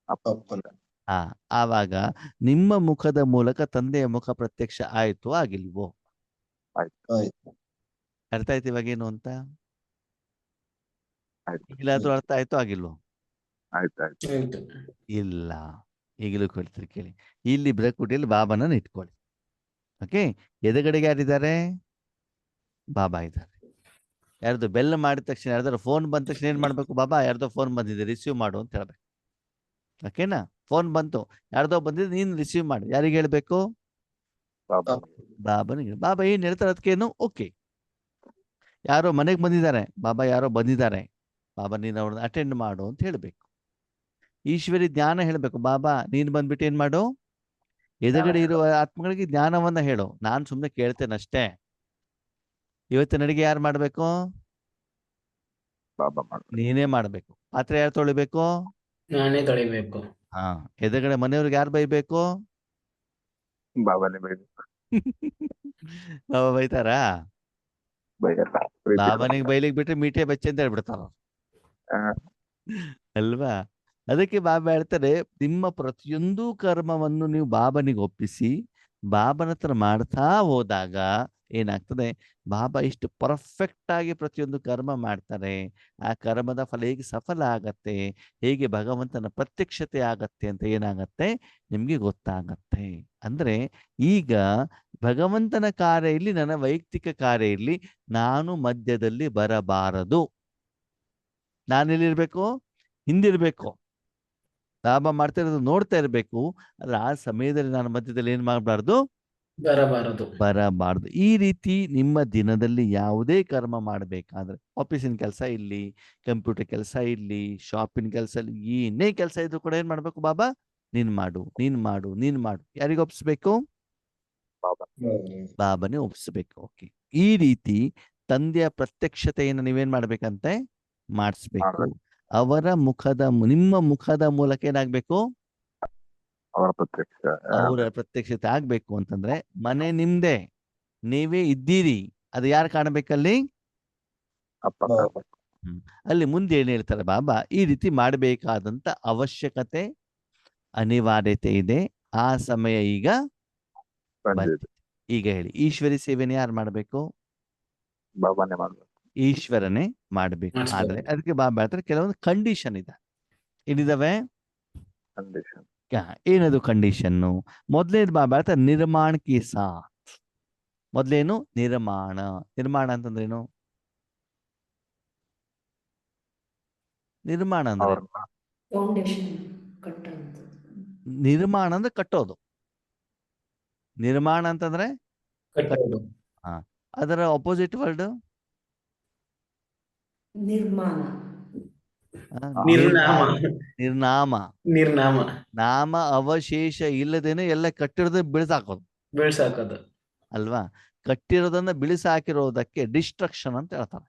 ಅಪ್ಪನೇ. ಆವಾಗ ನಿಮ್ಮ ಮುಖದ ಮೂಲಕ ತಂದೆಯ ಮುಖ ಪ್ರತ್ಯಕ್ಷ ಆಯ್ತು ಆಗಿಲ್ವೋ? ಆಯ್ತು. ಅರ್ಥ ಆಯ್ತು ಇವಾಗ ಏನು ಅಂತ? ಆಯ್ತು. ಈಗಲಾದ್ರೂ ಅರ್ಥ ಆಯ್ತು ಆಗಿಲ್ವೋ? ಆಯ್ತಾಯ್ತು. ಆಯ್ತು. ಇಲ್ಲ. ಈಗಲೂ ಕೇಳ್ತೀರಿ ಕೇಳಿ. ಇಲ್ಲಿ ಬ್ರಕುಟಿಯಲ್ಲಿ ಬಾಬಾನ ಇಟ್ಕೊಳ್ಳಿ. ಓಕೆ, ಎದುರುಗಡೆಗೆ ಯಾರಿದ್ದಾರೆ? ಬಾಬಾ ಇದ್ದಾರೆ. ಯಾರ್ದು ಬೆಲ್ಲ ಮಾಡಿದ ತಕ್ಷಣ, ಯಾರ್ದಾರು ಫೋನ್ ಬಂದ ತಕ್ಷಣ ಏನ್ ಮಾಡ್ಬೇಕು? ಬಾಬಾ ಯಾರ್ದೋ ಫೋನ್ ಬಂದಿದೆ, ರಿಸೀವ್ ಮಾಡು ಅಂತ ಹೇಳ್ಬೇಕು. ಓಕೆನಾ? ಫೋನ್ ಬಂತು, ಯಾರ್ದೋ ಬಂದಿದೆ, ನೀನು ರಿಸೀವ್ ಮಾಡಿ. ಯಾರಿಗೆ ಹೇಳ್ಬೇಕು? ಬಾಬಾ ಬಾಬನಿಗೆ. ಬಾಬಾ ಏನ್ ಹೇಳ್ತಾರೆ ಅದಕ್ಕೇನು? ಓಕೆ. ಯಾರೋ ಮನೆಗೆ ಬಂದಿದ್ದಾರೆ, ಬಾಬಾ ಯಾರೋ ಬಂದಿದ್ದಾರೆ, ಬಾಬಾ ನೀನು ಅವ್ರನ್ನ ಅಟೆಂಡ್ ಮಾಡು ಅಂತ ಹೇಳ್ಬೇಕು. ಈಶ್ವರಿ ಜ್ಞಾನ ಹೇಳ್ಬೇಕು. ಬಾಬಾ ನೀನ್ ಬಂದ್ಬಿಟ್ಟು ಏನ್ ಮಾಡು? ಎದುರುಗಡೆ ಇರುವ ಆತ್ಮಗಳಿಗೆ ಜ್ಞಾನವನ್ನ ಹೇಳು. ನಾನ್ ಸುಮ್ನೆ ಕೇಳ್ತೇನೆ ಅಷ್ಟೇ. ಇವತ್ತಿನ ಅಡಿಗೆ ಯಾರು ಮಾಡ್ಬೇಕು? ಬಾಬಾ ಮಾಡ್ಬೇಕು. ನೀನೇ ಮಾಡ್ಬೇಕು. ಪಾತ್ರೆ ಯಾರು ತೊಳಿಬೇಕು? ನಾನೇ ತೊಳಿಬೇಕು. ಹಾ, ಎದುರುಗಡೆ ಮನೆಯವ್ರಿಗೆ ಯಾರು ಬೈಬೇಕು? ಬಾಬಾನೇ ಬೈಬೇಕು. ಬಾಬಾ ಬೈತಾರಾ? ಬೈಯಲ್ಲ. ಬಾಬನಿಗೆ ಬೈಲಿಗೆ ಬಿಟ್ರೆ ಮೀಟೆ ಬಚ್ಚೆ ಅಂತ ಹೇಳ್ಬಿಡ್ತಾರ ಆ. ಅಲ್ವಾ? ಅದಕ್ಕೆ ಬಾಬಾ ಹೇಳ್ತಾರೆ, ನಿಮ್ಮ ಪ್ರತಿಯೊಂದು ಕರ್ಮವನ್ನು ನೀವು ಬಾಬನಿಗೆ ಒಪ್ಪಿಸಿ ಬಾಬನ ಹತ್ರ ಮಾಡ್ತಾ ಹೋದಾಗ ಏನಾಗ್ತದೆ? ಬಾಬಾ ಇಷ್ಟು ಪರ್ಫೆಕ್ಟ್ ಆಗಿ ಪ್ರತಿಯೊಂದು ಕರ್ಮ ಮಾಡ್ತಾರೆ. ಆ ಕರ್ಮದ ಫಲ ಹೇಗೆ ಸಫಲ ಆಗತ್ತೆ, ಹೇಗೆ ಭಗವಂತನ ಪ್ರತ್ಯಕ್ಷತೆ ಆಗತ್ತೆ ಅಂತ ಏನಾಗತ್ತೆ ನಿಮ್ಗೆ ಗೊತ್ತಾಗತ್ತೆ. ಅಂದ್ರೆ ಈಗ ಭಗವಂತನ ಕಾರ್ಯ ಇರ್ಲಿ, ನನ್ನ ವೈಯಕ್ತಿಕ ಕಾರ್ಯ ಇರ್ಲಿ, ನಾನು ಮಧ್ಯದಲ್ಲಿ ಬರಬಾರದು. ನಾನೆಲ್ಲಿರ್ಬೇಕು? ಹಿಂದಿರ್ಬೇಕು. ಬಾಬಾ ಮಾಡ್ತಾ ಇರೋದು ನೋಡ್ತಾ ಇರ್ಬೇಕು. ಆದ್ರೆ ಆ ಸಮಯದಲ್ಲಿ ನಾನು ಮಧ್ಯದಲ್ಲಿ ಏನ್ ಮಾಡಬಾರ್ದು? ಬರಬಾರ್ದು. ಈ ರೀತಿ ನಿಮ್ಮ ದಿನದಲ್ಲಿ ಯಾವುದೇ ಕರ್ಮ ಮಾಡಬೇಕಾದ್ರೆ, ಆಫೀಸಿನ ಕೆಲಸ ಇರ್ಲಿ, ಕಂಪ್ಯೂಟರ್ ಕೆಲಸ ಇರ್ಲಿ, ಶಾಪಿನ ಕೆಲಸ ಇರ್ಲಿ, ಏನೇ ಕೆಲಸ ಇದ್ರು ಕೂಡ ಏನ್ ಮಾಡ್ಬೇಕು? ಬಾಬಾ ನೀನ್ ಮಾಡು, ನೀನ್ ಮಾಡು, ನೀನ್ ಮಾಡು. ಯಾರಿಗೆ ಒಪ್ಪಿಸ್ಬೇಕು? ಬಾಬಾನೇ ಒಪ್ಪಿಸ್ಬೇಕು. ಓಕೆ, ಈ ರೀತಿ ತಂದೆಯ ಪ್ರತ್ಯಕ್ಷತೆಯನ್ನು ನೀವೇನ್ ಮಾಡ್ಬೇಕಂತೆ? ಮಾಡಿಸ್ಬೇಕು. ಅವರ ಮುಖದ, ನಿಮ್ಮ ಮುಖದ ಮೂಲಕ ಏನಾಗ್ಬೇಕು? ಅವರ ಪ್ರತ್ಯಕ್ಷತೆ ಆಗ್ಬೇಕು ಅಂತಂದ್ರೆ ಮನೆ ನಿಮ್ದೆ, ನೀವೇ ಇದ್ದೀರಿ, ಅದು ಯಾರು ಕಾಣಬೇಕಲ್ಲಿ? ಅಲ್ಲಿ ಮುಂದೆ ಏನ್ ಹೇಳ್ತಾರೆ ಬಾಬಾ? ಈ ರೀತಿ ಮಾಡಬೇಕಾದಂತ ಅವಶ್ಯಕತೆ, ಅನಿವಾರ್ಯತೆ ಇದೆ. ಆ ಸಮಯ ಈಗ ಬಂದಿದೆ. ಈಗ ಹೇಳಿ, ಈಶ್ವರಿ ಸೇವೆನ ಯಾರು ಮಾಡ್ಬೇಕು? ಬಾಬಾನೇ ಮಾಡ್ಬೇಕು. ಈಶ್ವರನೇ ಮಾಡ್ಬೇಕು. ಆದ್ರೆ ಅದಕ್ಕೆ ಬಾಬಾ ಹೇಳ್ತಾರೆ ಕೆಲವೊಂದು ಕಂಡೀಷನ್ ಇದೆ. ಏನಿದಾವೆ? ಕಂಡೀಷನ್. ಏನದು ಕಂಡೀಷನ್ನು? ಮೊದಲೇದು ಬಾಬಾ ಹೇಳ್ತಾರೆ ನಿರ್ಮಾಣ ಕಿ ಸಾಥ್. ಮೊದಲೇನು? ನಿರ್ಮಾಣ. ನಿರ್ಮಾಣ ಅಂತಂದ್ರೇನು? ನಿರ್ಮಾಣ ಅಂದ್ರೆ ನಿರ್ಮಾಣ ಅಂದ್ರೆ ಕಟ್ಟೋದು. ನಿರ್ಮಾಣ ಅಂತಂದ್ರೆ ಹಾ, ಅದರ ಅಪೋಸಿಟ್ ವರ್ಡ್ ನಿರ್ನಾಮ. ನಾಮ ಅವಶೇಷ ಇಲ್ಲದೇನೆ ಎಲ್ಲ ಕಟ್ಟಿರೋದು ಬಿಳಿಸಾಕೋದು ಅಲ್ವಾ? ಕಟ್ಟಿರೋದನ್ನ ಬಿಳಿಸಾಕಿರೋದಕ್ಕೆ ಡಿಸ್ಟ್ರಕ್ಷನ್ ಅಂತ ಹೇಳ್ತಾರೆ.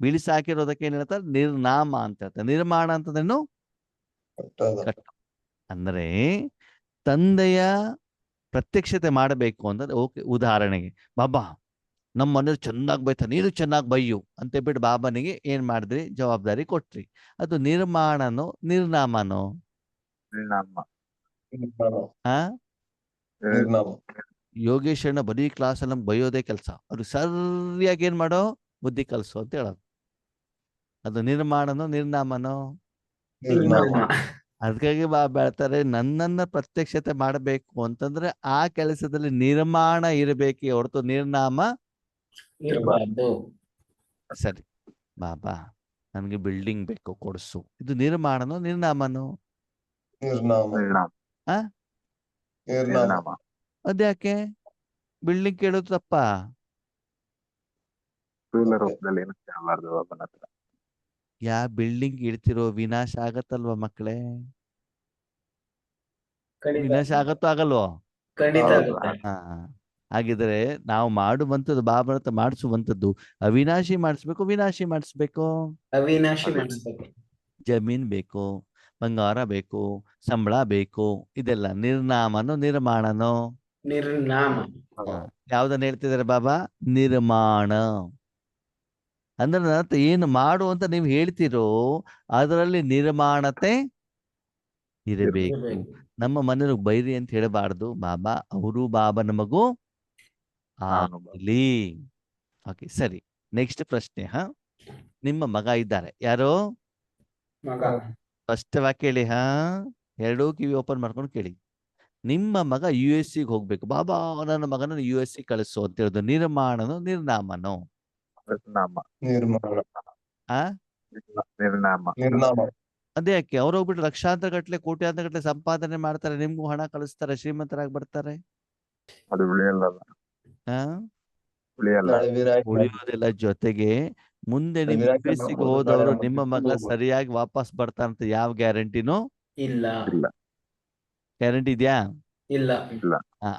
ಬಿಳಿಸಾಕಿರೋದಕ್ಕೆ ಏನ್ ಹೇಳ್ತಾರೆ? ನಿರ್ನಾಮ ಅಂತ ಹೇಳ್ತಾರೆ. ನಿರ್ಮಾಣ ಅಂತಂದೇನು? ಅಂದ್ರೆ ತಂದೆಯ ಪ್ರತ್ಯಕ್ಷತೆ ಮಾಡಬೇಕು ಅಂತಂದ್ರೆ, ಓಕೆ, ಉದಾಹರಣೆಗೆ ಬಾಬಾ ನಮ್ಮ ಮನೇಲಿ ಚೆನ್ನಾಗಿ ಬೈತಾರೆ, ನೀನು ಚೆನ್ನಾಗಿ ಬೈಯು ಅಂತ ಬಿಟ್ಟು ಬಾಬನಿಗೆ ಏನ್ ಮಾಡಿದ್ರಿ? ಜವಾಬ್ದಾರಿ ಕೊಟ್ರಿ. ಅದು ನಿರ್ಮಾಣನೋ ನಿರ್ನಾಮನೋ? ಯೋಗೇಶ್ವರನ ಬರೀ ಕ್ಲಾಸಲ್ಲಿ ನಮ್ಗೆ ಬೈಯೋದೇ ಕೆಲಸ. ಅದು ಸರಿಯಾಗಿ ಏನ್ ಮಾಡೋ? ಬುದ್ಧಿ ಕಲಿಸು ಅಂತ ಹೇಳೋದು. ಅದು ನಿರ್ಮಾಣನೋ ನಿರ್ನಾಮನೋ? ಅದಕ್ಕಾಗಿ ಬಾಬಾ ಹೇಳ್ತಾರೆ, ನನ್ನನ್ನ ಪ್ರತ್ಯಕ್ಷತೆ ಮಾಡಬೇಕು ಅಂತಂದ್ರೆ ಆ ಕೆಲಸದಲ್ಲಿ ನಿರ್ಮಾಣ ಇರಬೇಕೆ ಹೊರತು ನಿರ್ನಾಮ ಇರಬಾರ್ದು. ಸರಿ ಬಾಬಾ, ನನಗೆ ಬಿಲ್ಡಿಂಗ್ ಬೇಕು ಕೊಡಿಸು. ಇದು ನಿರ್ಮಾಣನೋ ನಿರ್ನಾಮನೋ? ನಿರ್ನಾಮ. ನಿರ್ನಾಮ. ಆ ನಿರ್ನಾಮ. ನಿರ್ನಾಮ. ಅದ್ಯಾಕೆ ಬಿಲ್ಡಿಂಗ್ ಕೇಳೋದು ತಪ್ಪ? ಸ್ಥೂಲ Okay. ರೂಪದಲ್ಲಿ ಏನು ಕೇಳಬಾರ್ದು ಬಾಬನ ಹತ್ರ. ಯಾ ಬಿಲ್ಡಿಂಗ್ ಇಡ್ತಿರೋ ವಿನಾಶ ಆಗತ್ತಲ್ವಾ ಮಕ್ಕಳೇ? ಖಂಡಿತ ವಿನಾಶ ಆಗತ್ತೋ ಆಗಲ್ವೋ? ಖಂಡಿತ ಹೌದು. ಆಗುತ್ತೆ. ಹಾ ಹಾಗಿದ್ರೆ ನಾವು ಮಾಡುವಂಥದ್ದು ಬಾಬನ ಹತ್ರ ಮಾಡಿಸುವಂಥದ್ದು ಅವಿನಾಶಿ ಮಾಡಿಸ್ಬೇಕು, ವಿನಾಶಿ ಮಾಡಿಸ್ಬೇಕು? ಅವಿನಾಶಿ ಮಾಡಿಸ್ಬೇಕು. ಜಮೀನ್ ಬೇಕು, ಬಂಗಾರ ಬೇಕು, ಸಂಬಳ ಬೇಕು, ಇದೆಲ್ಲ ನಿರ್ನಾಮನೋ ನಿರ್ಮಾಣನೋ? ನಿರ್ನಾಮ. ಹಾ. ಯಾವ್ದನ್ನ ಹೇಳ್ತಿದಾರೆ ಬಾಬಾ? ನಿರ್ಮಾಣ. ಅಂದ್ರೆ ನನ್ನ ಹತ್ರ ಏನು ಮಾಡು ಅಂತ ನೀವು ಹೇಳ್ತಿರೋ ಅದರಲ್ಲಿ ನಿರ್ಮಾಣತೆ ಇರಬೇಕು. ಇರ್ಬೇಕು. ನಮ್ಮ ಮನೆಯವ್ರಿಗೆ ಬೈರಿ ಅಂತ ಹೇಳಬಾರ್ದು ಬಾಬಾ, ಅವರು ಬಾಬನ ಮಗು ನಾನು ಬಾಬಾ. ಆಗಲಿ. ಓಕೆ ಸರಿ, ನೆಕ್ಸ್ಟ್ ಪ್ರಶ್ನೆ. ನಿಮ್ಮ ಮಗ ಇದ್ದಾರೆ, ಯಾರೋ? ಮಗ. ಸ್ಪಷ್ಟವಾಗಿ ಕೇಳಿ. ಎರಡೂ ಕಿವಿ ಓಪನ್ ಮಾಡ್ಕೊಂಡು ಕೇಳಿ. ನಿಮ್ಮ ಮಗ US ಗೆ ಹೋಗ್ಬೇಕು. ಬಾಬಾ ನನ್ನ ಮಗನ US ಗೆ ಕಳಿಸು ಅಂತ ಹೇಳುದು ನಿರ್ಮಾಣನೋ ನಿರ್ನಾಮನೋ? ನಿರ್ನಾಮ. ನಿರ್ಮಾಣ. ಆ ನಿರ್ನಾಮ. ನಿರ್ನಾಮ. ಅದೇ ಯಾಕೆ ಅವ್ರು ಹೋಗ್ಬಿಟ್ಟು ಲಕ್ಷಾಂತರ ಗಟ್ಲೆ ಕೋಟ್ಯಾಂತರ ಗಟ್ಲೆ ಸಂಪಾದನೆ ಮಾಡ್ತಾರೆ, ನಿಮ್ಗೂ ಹಣ ಕಳಿಸ್ತಾರೆ, ಶ್ರೀಮಂತರಾಗಿ ಬರ್ತಾರೆ. ಅದು ಉಳಿಯಲ್ಲ. ಆ ಉಳಿಯಲ್ಲ. ನಾಳೆ ವಿನಾಯಕ. ಉಳಿಯೋದಿಲ್ಲ. ಜೊತೆಗೆ ಮುಂದೆ ನಿಮ್ ವಿನಾಯಕ US ಗೆ ಬರ್ಬೋದು, ಹೋದವರು ನಾಳೆ ನಿಮ್ಮ ಮತ್ತೆ ಮಗ ಹೋಗ್ಬೋದು. ಸರಿಯಾಗಿ ವಾಪಸ್ ಬರ್ತಾರಂತ ಯಾವ ಗ್ಯಾರಂಟಿನೋ? ಇಲ್ಲ. ಇಲ್ಲ. ಗ್ಯಾರಂಟಿ ಇದೆಯಾ? ಇಲ್ಲ. ಇಲ್ಲ.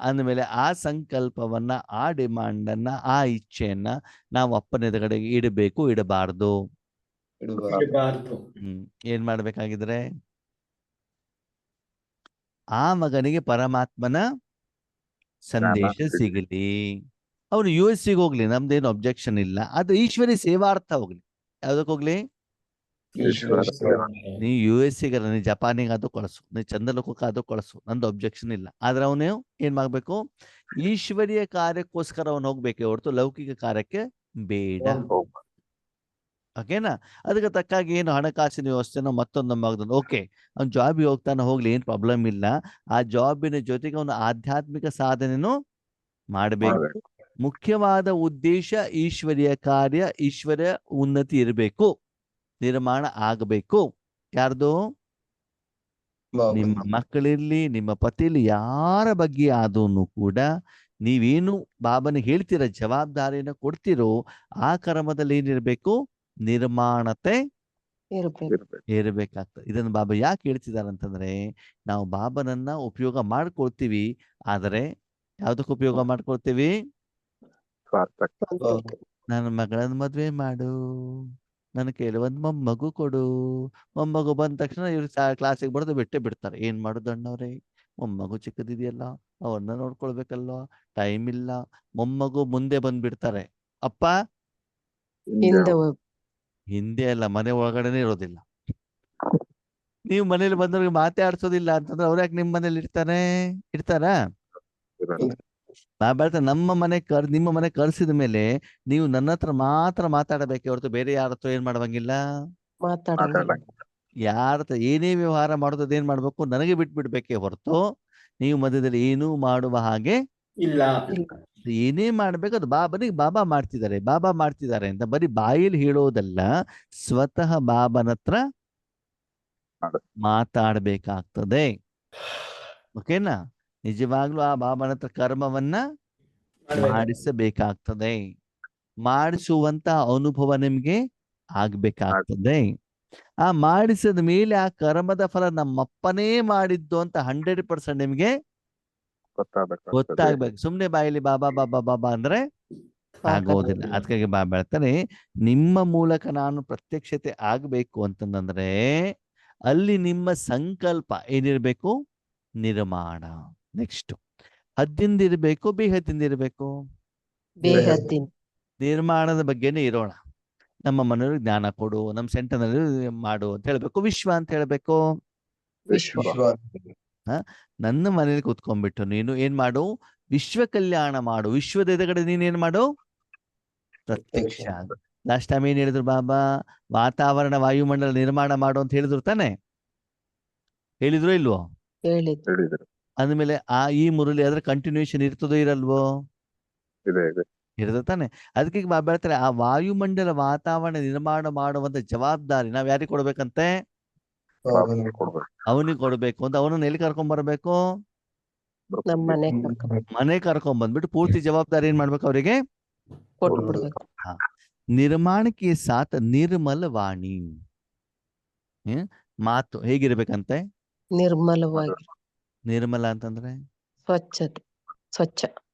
ಅಂದಮೇಲೆ ಆ ಸಂಕಲ್ಪವನ್ನ, ಆ ಡಿಮಾಂಡ್ ಅನ್ನ, ಆ ಇಚ್ಛೆಯನ್ನ ನಾವು ಅಪ್ಪನ ಎದುರುಗಡೆಗೆ ಇಡಬೇಕು, ಇಡಬಾರ್ದು? ಇಡಬಾರ್ದು. ಇಡಬಾರ್ದು. ಏನ್ ಮಾಡ್ಬೇಕಾಗಿದ್ರೆ ಆ ಮಗನಿಗೆ ಪರಮಾತ್ಮನ ಸಂದೇಶ ಸಿಗಲಿ. ಅವನು US ಗೆ ಹೋಗ್ಲಿ, ನಮ್ದೇನು ಅಬ್ಜೆಕ್ಷನ್ ಇಲ್ಲ. ಅದು ಈಶ್ವರಿ ಸೇವಾರ್ಥ ಹೋಗ್ಲಿ. ಯಾವ್ದಕ್ ಹೋಗ್ಲಿ? ಈಶ್ವರ ಸೇವಾ. ನೀ US ಗೆ ನೀ ಜಪಾನಿಗೆ ಅದು ಕಳಿಸು, ನೀ ಚಂದ್ರಲೋಕಕ್ಕೆ ಅದು ಕಳಿಸು, ನಂದು ಅಬ್ಜೆಕ್ಷನ್ ಇಲ್ಲ. ಆದ್ರೆ ಅವನು ಏನ್ ಮಾಡ್ಬೇಕು? ಈಶ್ವರಿಯ ಕಾರ್ಯಕ್ಕೋಸ್ಕರ ಅವನು ಹೋಗ್ಬೇಕೆ ಹೊರತು ಲೌಕಿಕ ಕಾರ್ಯಕ್ಕೆ ಬೇಡ. ಹೋಗ್ಬಾರ್ದು. ಓಕೆನಾ? ಅದಕ್ಕೆ ತಕ್ಕಾಗಿ ಏನು ಹಣಕಾಸಿನ ವ್ಯವಸ್ಥೆನೋ ಮತ್ತೊಂದು ಮಗದನ್ನು, ಓಕೆ ಅವ್ನು ಜಾಬಿಗೆ ಹೋಗ್ತಾನೆ, ಹೋಗ್ಲಿ, ಏನು ಪ್ರಾಬ್ಲಮ್ ಇಲ್ಲ. ಆ ಜಾಬಿನ ಜೊತೆಗೆ ಅವನು ಆಧ್ಯಾತ್ಮಿಕ ಸಾಧನೆನೂ ಮಾಡಬೇಕು. ಮಾಡ್ಬೇಕು. ಮುಖ್ಯವಾದ ಉದ್ದೇಶ ಈಶ್ವರಿಯ ಕಾರ್ಯ, ಈಶ್ವರ್ಯ ಉನ್ನತಿ ಇರಬೇಕು, ನಿರ್ಮಾಣ ಆಗಬೇಕು. ಯಾರ್ದು? ನಿಮ್ಮ ಬಾಬಾ. ಮಕ್ಕಳಿರ್ಲಿ, ನಿಮ್ಮ ಪತಿಲಿ, ಯಾರ ಬಗ್ಗೆ ಆದೂನು ಕೂಡ ನೀವೇನು ಬಾಬನಿಗೆ ಹೇಳ್ತೀರ, ಜವಾಬ್ದಾರಿಯನ್ನು ಕೊಡ್ತಿರೋ ಆ ಕರ್ಮದಲ್ಲಿ ಏನಿರ್ಬೇಕು? ನಿರ್ಮಾಣತೆ ಇರ್ಬೇಕು. ಇರಬೇಕಾಗ್ತದೆ. ಇದನ್ನು ಬಾಬಾ ಯಾಕೆ ಹೇಳ್ತಿದ್ದಾರೆ ಅಂತಂದ್ರೆ, ನಾವು ಬಾಬನನ್ನ ಉಪಯೋಗ ಮಾಡ್ಕೊಳ್ತೀವಿ, ಆದರೆ ಯಾವ್ದಕ್ಕೆ ಉಪಯೋಗ ಮಾಡ್ಕೊಳ್ತೀವಿ? ಸ್ವಾರ್ಥಕ್ಕೆ. ನನ್ನ ಮಗಳನ್ನ ಮದ್ವೆ ಮಾಡು, ನನ್ನ ಕೈಲಿ ಒಂದ್ ಮೊಮ್ಮಗು ಕೊಡು. ಮೊಮ್ಮಗು ಬಂದ ತಕ್ಷಣ ಇವ್ರು ಕ್ಲಾಸಿಗೆ ಬರೋದು ಬಿಟ್ಟೆ ಬಿಡ್ತಾರೆ. ಏನ್ ಮಾಡೋದು ಅಣ್ಣವ್ರೆ, ಮೊಮ್ಮಗು ಚಿಕ್ಕದಿದೆಯಲ್ಲ, ಅವನ್ನ ನೋಡ್ಕೊಳ್ಬೇಕಲ್ವ, ಟೈಮ್ ಇಲ್ಲ. ಮೊಮ್ಮಗು ಮುಂದೆ ಬಂದ್ಬಿಡ್ತಾರೆ. ಅಪ್ಪ ಹಿಂದೆ ಅಲ್ಲ, ಮನೆ ಒಳಗಡೆನೆ ಇರೋದಿಲ್ಲ. ನೀವು ಮನೇಲಿ ಬಂದವ್ರಿಗೆ ಮಾತಾಡ್ಸೋದಿಲ್ಲ ಅಂತಂದ್ರೆ ಅವ್ರು ಯಾಕೆ ನಿಮ್ ಮನೇಲಿ ಇರ್ತಾರಾ? ಇರಲ್ಲ. ನಮ್ಮ ಮನೆ ನಿಮ್ಮ ಮನೆ ಕರ್ಸಿದ ಮೇಲೆ ನೀವು ನನ್ನ ಹತ್ರ ಮಾತ್ರ ಮಾತಾಡಬೇಕೆ ಹೊರತು ಬೇರೆ ಯಾರ ಹತ್ರ ಏನ್ ಮಾಡುವಂಗಿಲ್ಲ. ಮಾತಾಡಂಗಿಲ್ಲ. ಯಾರ ಹತ್ರ ಏನೇ ವ್ಯವಹಾರ ಮಾಡೋದು ಏನ್ ಮಾಡ್ಬೇಕು? ನನಗೆ ಬಿಟ್ಬಿಡ್ಬೇಕೆ ಹೊರತು ನೀವು ಮಧ್ಯದಲ್ಲಿ ಏನೂ ಮಾಡುವ ಹಾಗೆ ಇಲ್ಲ. ಏನೇ ಮಾಡ್ಬೇಕು ಅದು ಬಾಬಾ ಮಾಡ್ತಿದ್ದಾರೆ ಅಂತ ಬರೀ ಬಾಯಲ್ಲಿ ಹೇಳೋದಲ್ಲ, ಸ್ವತಃ ಬಾಬನ ಹತ್ರ ಮಾತಾಡ್ಬೇಕಾಗ್ತದೆ. ಓಕೆನಾ? ನಿಜವಾಗ್ಲೂ ಆ ಬಾಬನ ಹತ್ರ ಕರ್ಮವನ್ನ ಮಾಡಿಸಬೇಕಾಗ್ತದೆ. ಮಾಡಿಸುವಂತ ಅನುಭವ ನಿಮ್ಗೆ ಆಗ್ಬೇಕಾಗ್ತದೆ. ಆ ಮಾಡಿಸಿದ ಮೇಲೆ ಆ ಕರ್ಮದ ಫಲ ನಮ್ಮಪ್ಪನೇ ಮಾಡಿದ್ದು ಅಂತ 100% ನಿಮ್ಗೆ ಗೊತ್ತಾಗ್ಬೇಕು. ಸುಮ್ನೆ ಬಾಯಲ್ಲಿ ಬಾಬಾ ಬಾಬಾ ಬಾಬಾ ಅಂದ್ರೆ ಆಗೋದಿಲ್ಲ. ಅದಕ್ಕಾಗಿ ಬಾಬಾ ಹೇಳ್ತಾನೆ, ನಿಮ್ಮ ಮೂಲಕ ನಾನು ಪ್ರತ್ಯಕ್ಷತೆ ಆಗ್ಬೇಕು ಅಂತಂದ್ರೆ ಅಲ್ಲಿ ನಿಮ್ಮ ಸಂಕಲ್ಪ ಏನಿರ್ಬೇಕು? ನಿರ್ಮಾಣ. ನೆಕ್ಸ್ಟ್, ಹದ್ದಿಂದ ಇರ್ಬೇಕು, ಬೇಹದ್ದಿಂದ ಇರ್ಬೇಕು? ನಿರ್ಮಾಣದ ಬಗ್ಗೆನೇ ಇರೋಣ. ನಮ್ಮ ಮನೆಯವ್ರಿಗೆ ಜ್ಞಾನ ಕೊಡು, ನಮ್ಮ ಸೆಂಟರ್ನಲ್ಲಿ ಮಾಡು ಅಂತ ಹೇಳ್ಬೇಕು. ವಿಶ್ವ ಅಂತ ಹೇಳ್ಬೇಕು. ನನ್ನ ಮನೇಲಿ ಕೂತ್ಕೊಂಡ್ಬಿಟ್ಟು ನೀನು ಏನ್ ಮಾಡು? ವಿಶ್ವ ಕಲ್ಯಾಣ ಮಾಡು. ವಿಶ್ವದ ಎದುರುಗಡೆ ನೀನೇನ್ ಮಾಡು? ಪ್ರತ್ಯಕ್ಷ. ಲಾಸ್ಟ್ ಟೈಮ್ ಏನ್ ಹೇಳಿದ್ರು ಬಾಬಾ? ವಾತಾವರಣ, ವಾಯುಮಂಡಲ ನಿರ್ಮಾಣ ಮಾಡು ಅಂತ ಹೇಳಿದ್ರು ತಾನೆ? ಹೇಳಿದ್ರು ಇಲ್ವೋ? ಅಂದ್ಮೇಲೆ ಈ ಮುರಳಿ ಅದ್ರ ಕಂಟಿನ್ಯೂಷನ್ ಇರ್ತದೋ ಇರಲ್ವೋ? ಇರ್ತದೆ ತಾನೆ. ಅದಕ್ಕೆ ಈಗ ಬಾಬಾ ಹೇಳ್ತಾರೆ ಆ ವಾಯುಮಂಡಲ ವಾತಾವರಣ ನಿರ್ಮಾಣ ಮಾಡುವಂತ ಜವಾಬ್ದಾರಿ ನಾವ್ ಯಾರಿಗೆ ಕೊಡ್ಬೇಕಂತೆ? ಬಾಬನಿಗೆ ಕೊಡ್ಬೇಕು. ಅವನಿಗೆ ಕೊಡ್ಬೇಕು ಅಂತ. ಅವನನ್ನ ಎಲ್ಲಿ ಕರ್ಕೊಂಡ್ ಬರ್ಬೇಕು? ನಮ್ಮ ಮನೆ ಕರ್ಕೊಂಡ್ ಮನೆ ಕರ್ಕೊಂಡ್ ಬಂದ್ಬಿಟ್ಟು ಪೂರ್ತಿ ಜವಾಬ್ದಾರಿ ಏನ್ ಮಾಡ್ಬೇಕು ಅವರಿಗೆ? ಕೊಟ್ಟು ಬಿಡ್ಬೇಕು. ಹಾ. ನಿರ್ಮಾಣಕ್ಕೆ ಸಾಥ ನಿರ್ಮಲ ವಾಣಿ. ಮಾತು ಹೇಗಿರ್ಬೇಕಂತೆ? ನಿರ್ಮಲವಾಗಿ, ನಿರ್ಮಲ ಅಂತಂದ್ರೆ ಸ್ವಚ್ಛ.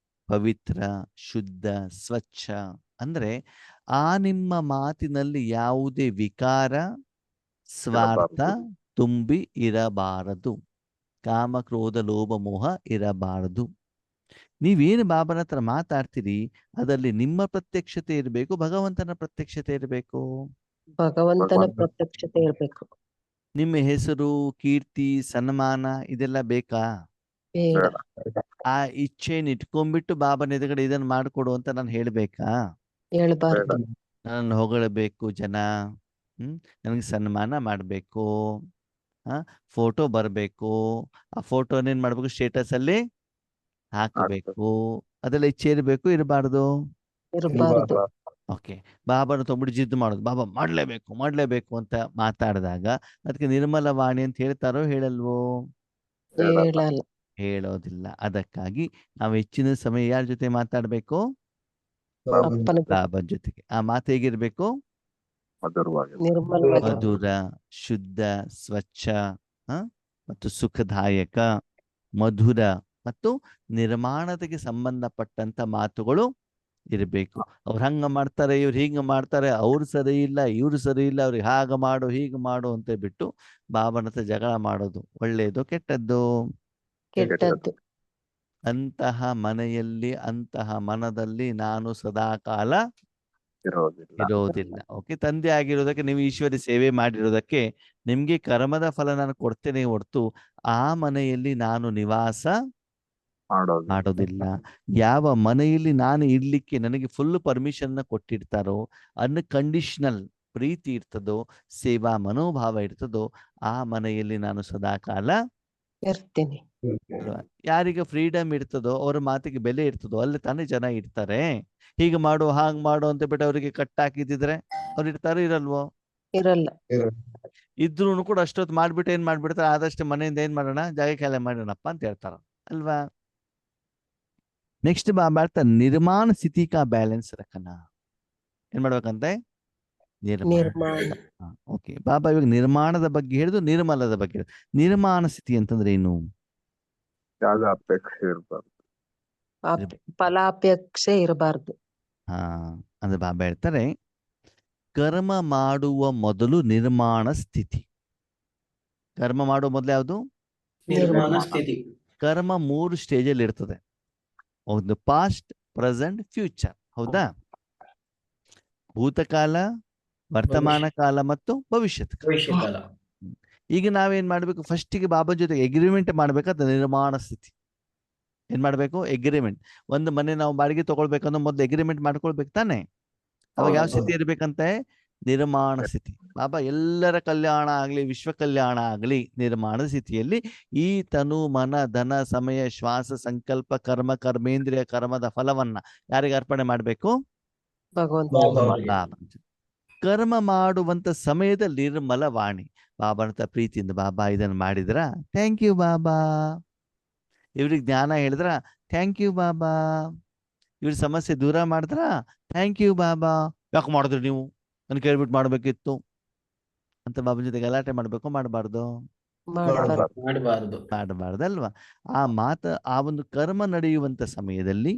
ಪವಿತ್ರ, ಶುದ್ಧ, ಸ್ವಚ್ಛ. ಅಂದ್ರೆ ಆ ನಿಮ್ಮ ಮಾತಿನಲ್ಲಿ ಯಾವುದೇ ವಿಕಾರ, ಸ್ವಾರ್ಥ ತುಂಬಿ ಇರಬಾರದು. ಕಾಮ, ಕ್ರೋಧ, ಲೋಭ, ಮೋಹ ಇರಬಾರದು. ನೀವೇನು ಬಾಬನ ಹತ್ರ ಮಾತಾಡ್ತೀರಿ ಅದರಲ್ಲಿ ನಿಮ್ಮ ಪ್ರತ್ಯಕ್ಷತೆ ಇರಬೇಕು, ಭಗವಂತನ ಪ್ರತ್ಯಕ್ಷತೆ ಇರಬೇಕು. ಭಗವಂತನ ಪ್ರತ್ಯಕ್ಷತೆ ಇರ್ಬೇಕು. ನಿಮ್ಮ ಹೆಸರು, ಕೀರ್ತಿ, ಸನ್ಮಾನ ಇದೆಲ್ಲ ಬೇಕಾ? ಬೇಡ. ಆ ಇಚ್ಛೆನ ಇಟ್ಕೊಂಡ್ಬಿಟ್ಟು ಬಾಬನ ಎದುರುಗಡೆ ಇದನ್ನ ಮಾಡ್ಕೊಡು ಅಂತ ನಾನು ಹೇಳ್ಬೇಕಾ? ಹೇಳ್ಬಾರ್ದು. ನನ್ನ ಹೊಗಳಬೇಕು ಜನ, ನನಗೆ ಸನ್ಮಾನ ಮಾಡ್ಬೇಕು, ಫೋಟೋ ಬರ್ಬೇಕು, ಆ ಫೋಟೋನೇನ್ ಮಾಡ್ಬೇಕು, ಸ್ಟೇಟಸ್ ಅಲ್ಲಿ ಹಾಕಬೇಕು. ಅದೆಲ್ಲ ಇಚ್ಛೆ ಇರಬೇಕು, ಇರಬಾರ್ದು? ಇರ್ಬಾರ್ದು. ಓಕೆ. ಬಾಬನ ತೊಂಬಿಟ್ಟು ಜಿದ್ದು ಮಾಡೋದು, ಬಾಬಾ ಮಾಡ್ಲೇಬೇಕು ಅಂತ ಮಾತಾಡಿದಾಗ ಅದಕ್ಕೆ ನಿರ್ಮಲ ವಾಣಿ ಅಂತ ಹೇಳ್ತಾರೋ ಹೇಳಲ್ವೋ? ಹೇಳಲ್ಲ. ಹೇಳೋದಿಲ್ಲ. ಅದಕ್ಕಾಗಿ ನಾವು ಹೆಚ್ಚಿನ ಸಮಯ ಯಾರ ಜೊತೆ ಮಾತಾಡ್ಬೇಕು? ಅಪ್ಪನ ಬಾಬನ ಜೊತೆಗೆ. ಆ ಮಾತು ಹೇಗಿರ್ಬೇಕು? ನಿರ್ಮಲವಾಗಿ. ಮಧುರ, ಶುದ್ಧ, ಸ್ವಚ್ಛ ಮತ್ತು ಸುಖದಾಯಕ, ಮಧುರ ಮತ್ತು ನಿರ್ಮಾಣತೆಗೆ ಸಂಬಂಧಪಟ್ಟಂತ ಮಾತುಗಳು ಇರಬೇಕು. ಅವ್ರು ಹಂಗ ಮಾಡ್ತಾರೆ, ಇವ್ರು ಹಿಂಗ ಮಾಡ್ತಾರೆ, ಅವ್ರು ಸರಿ ಇಲ್ಲ, ಇವ್ರು ಸರಿ ಇಲ್ಲ, ಅವ್ರಿಗೆ ಹಾಗ ಮಾಡು ಹೀಗೆ ಮಾಡು ಅಂತ ಬಿಟ್ಟು ಬಾಬನ ಹತ್ರ ಜಗಳ ಮಾಡೋದು ಒಳ್ಳೆಯದು ಕೆಟ್ಟದ್ದು? ಕೆಟ್ಟದ್ದು. ಅಂತಹ ಮನೆಯಲ್ಲಿ, ಅಂತಹ ಮನದಲ್ಲಿ ನಾನು ಸದಾಕಾಲ ಇರೋದಿಲ್ಲ. ಓಕೆ. ತಂದೆ ಆಗಿರೋದಕ್ಕೆ, ನೀವು ಈಶ್ವರಿ ಸೇವೆ ಮಾಡಿರೋದಕ್ಕೆ ನಿಮ್ಗೆ ಕರ್ಮದ ಫಲ ನಾನು ಕೊಡ್ತೇನೆ ಹೊರತು ಆ ಮನೆಯಲ್ಲಿ ನಾನು ನಿವಾಸ ಮಾಡೋದಿಲ್ಲ. ಯಾವ ಮನೆಯಲ್ಲಿ ನಾನು ಇರ್ಲಿಕ್ಕೆ ನನಗೆ ಫುಲ್ ಪರ್ಮಿಷನ್ ಕೊಟ್ಟಿರ್ತಾರೋ, ಅನ್ಕಂಡೀಷನಲ್ ಪ್ರೀತಿ ಇರ್ತದೋ, ಸೇವಾ ಮನೋಭಾವ ಇರ್ತದೋ, ಆ ಮನೆಯಲ್ಲಿ ನಾನು ಸದಾಕಾಲ ಇರ್ತೀನಿ. ಯಾರಿಗೆ ಫ್ರೀಡಮ್ ಇರ್ತದೋ, ಅವ್ರ ಮಾತಿಗೆ ಬೆಲೆ ಇರ್ತದೋ, ಅಲ್ಲಿ ತಾನೇ ಜನ ಇರ್ತಾರೆ. ಹೀಗೆ ಮಾಡು ಹಾಂಗ್ ಮಾಡು ಅಂತ ಬಿಟ್ಟು ಅವರಿಗೆ ಕಟ್ಟಾಕಿದ್ರೆ ಅವ್ರು ಇರ್ತಾರೋ ಇರಲ್ವೋ? ಇರಲ್ಲ. ಇದ್ರೂ ಕೂಡ ಅಷ್ಟೊತ್ತು ಮಾಡ್ಬಿಟ್ಟು ಏನ್ ಮಾಡ್ಬಿಡ್ತಾರೆ, ಆದಷ್ಟು ಮನೆಯಿಂದ ಏನ್ ಮಾಡೋಣ, ಜಾಗ ಖಾಲಿ ಮಾಡೋಣಪ್ಪ ಅಂತ ಹೇಳ್ತಾರ ಅಲ್ವಾ? ನೆಕ್ಸ್ಟ್ ಬಾಬಾ ನಿರ್ಮಾಣ ಸ್ಥಿತಿ ಕಾ ಬ್ಯಾಲೆನ್ಸ್ ರಖನ. ಏನ್ ಮಾಡ್ಬೇಕಂತೆ? ನಿರ್ಮಾಣ. ಓಕೆ. ಬಾಬಾ ಇವಾಗ ನಿರ್ಮಾಣದ ಬಗ್ಗೆ ಹೇಳಿದ್ರು, ನಿರ್ಮಲದ ಬಗ್ಗೆ ಹೇಳಿದ್ರು. ನಿರ್ಮಾಣ ಸ್ಥಿತಿ ಅಂತಂದ್ರೆ ಏನು? ಫಲಾಪೇಕ್ಷೆ ಇರಬಾರ್ದು. ಅಂದ್ರೆ ಬಾಬಾ ಹೇಳ್ತಾರೆ ಕರ್ಮ ಮಾಡುವ ಮೊದಲು ನಿರ್ಮಾಣ ಸ್ಥಿತಿ. ಕರ್ಮ ಮಾಡುವ ಮೊದಲು ಯಾವುದು? ನಿರ್ಮಾಣ ಸ್ಥಿತಿ. ಕರ್ಮ 3 ಸ್ಟೇಜಲ್ಲಿ ಇರ್ತದೆ. ಒಂದು ಪಾಸ್ಟ್, ಪ್ರೆಸೆಂಟ್, ಫ್ಯೂಚರ್. ಹೌದಾ? ಭೂತಕಾಲ, ವರ್ತಮಾನ ಕಾಲ ಮತ್ತು ಭವಿಷ್ಯತ್ ಭವಿಷ್ಯಕಾಲ. ಈಗ ನಾವೇನ್ ಮಾಡ್ಬೇಕು? ಫಸ್ಟಿಗೆ ಬಾಬಾ ಜೊತೆ ಎಗ್ರಿಮೆಂಟ್ ಮಾಡ್ಬೇಕಾದ ನಿರ್ಮಾಣ ಸ್ಥಿತಿ. ಏನ್ ಮಾಡ್ಬೇಕು? ಎಗ್ರಿಮೆಂಟ್. ಒಂದು ಮನೆ ನಾವು ಬಾಡಿಗೆ ತಗೊಳ್ಬೇಕಂದ್ರೆ ಮೊದಲು ಎಗ್ರಿಮೆಂಟ್ ಮಾಡ್ಕೊಳ್ಬೇಕು ತಾನೆ. ಅವಾಗ ಯಾವ ಸ್ಥಿತಿ ಇರ್ಬೇಕಂತೆ? ನಿರ್ಮಾಣ ಸ್ಥಿತಿ. ಬಾಬಾ ಎಲ್ಲರ ಕಲ್ಯಾಣ ಆಗ್ಲಿ, ವಿಶ್ವ ಕಲ್ಯಾಣ ಆಗ್ಲಿ, ನಿರ್ಮಾಣದ ಸ್ಥಿತಿಯಲ್ಲಿ ಈ ತನು, ಮನ, ಧನ, ಸಮಯ, ಶ್ವಾಸ, ಸಂಕಲ್ಪ, ಕರ್ಮ, ಕರ್ಮೇಂದ್ರಿಯ ಕರ್ಮದ ಫಲವನ್ನ ಯಾರಿಗೆ ಅರ್ಪಣೆ ಮಾಡ್ಬೇಕು? ಭಗವಂತ. ಕರ್ಮ ಮಾಡುವಂತ ಸಮಯದಲ್ಲಿ ನಿರ್ಮಲ ವಾಣಿ. ಬಾಬಾನಂತ ಪ್ರೀತಿಯಿಂದ, ಬಾಬಾ ಇದನ್ನ ಮಾಡಿದ್ರ ಥ್ಯಾಂಕ್ ಯು ಬಾಬಾ. ಇವ್ರಿಗೆ ಜ್ಞಾನ ಹೇಳಿದ್ರ ಥ್ಯಾಂಕ್ ಯು ಬಾಬಾ. ಇವ್ರ ಸಮಸ್ಯೆ ದೂರ ಮಾಡಿದ್ರ ಥ್ಯಾಂಕ್ ಯು ಬಾಬಾ. ಯಾಕೆ ಮಾಡಿದ್ರಿ ನೀವು? ನನ್ ಕೇಳ್ಬಿಟ್ಟು ಮಾಡ್ಬೇಕಿತ್ತು ಅಂತ ಬಾಬನ ಜೊತೆ ಗಲಾಟೆ ಮಾಡ್ಬೇಕು? ಮಾಡಬಾರ್ದು? ಮಾಡಬಾರ್ದಲ್ವಾ? ಆ ಆ ಒಂದು ಕರ್ಮ ನಡೆಯುವಂತ ಸಮಯದಲ್ಲಿ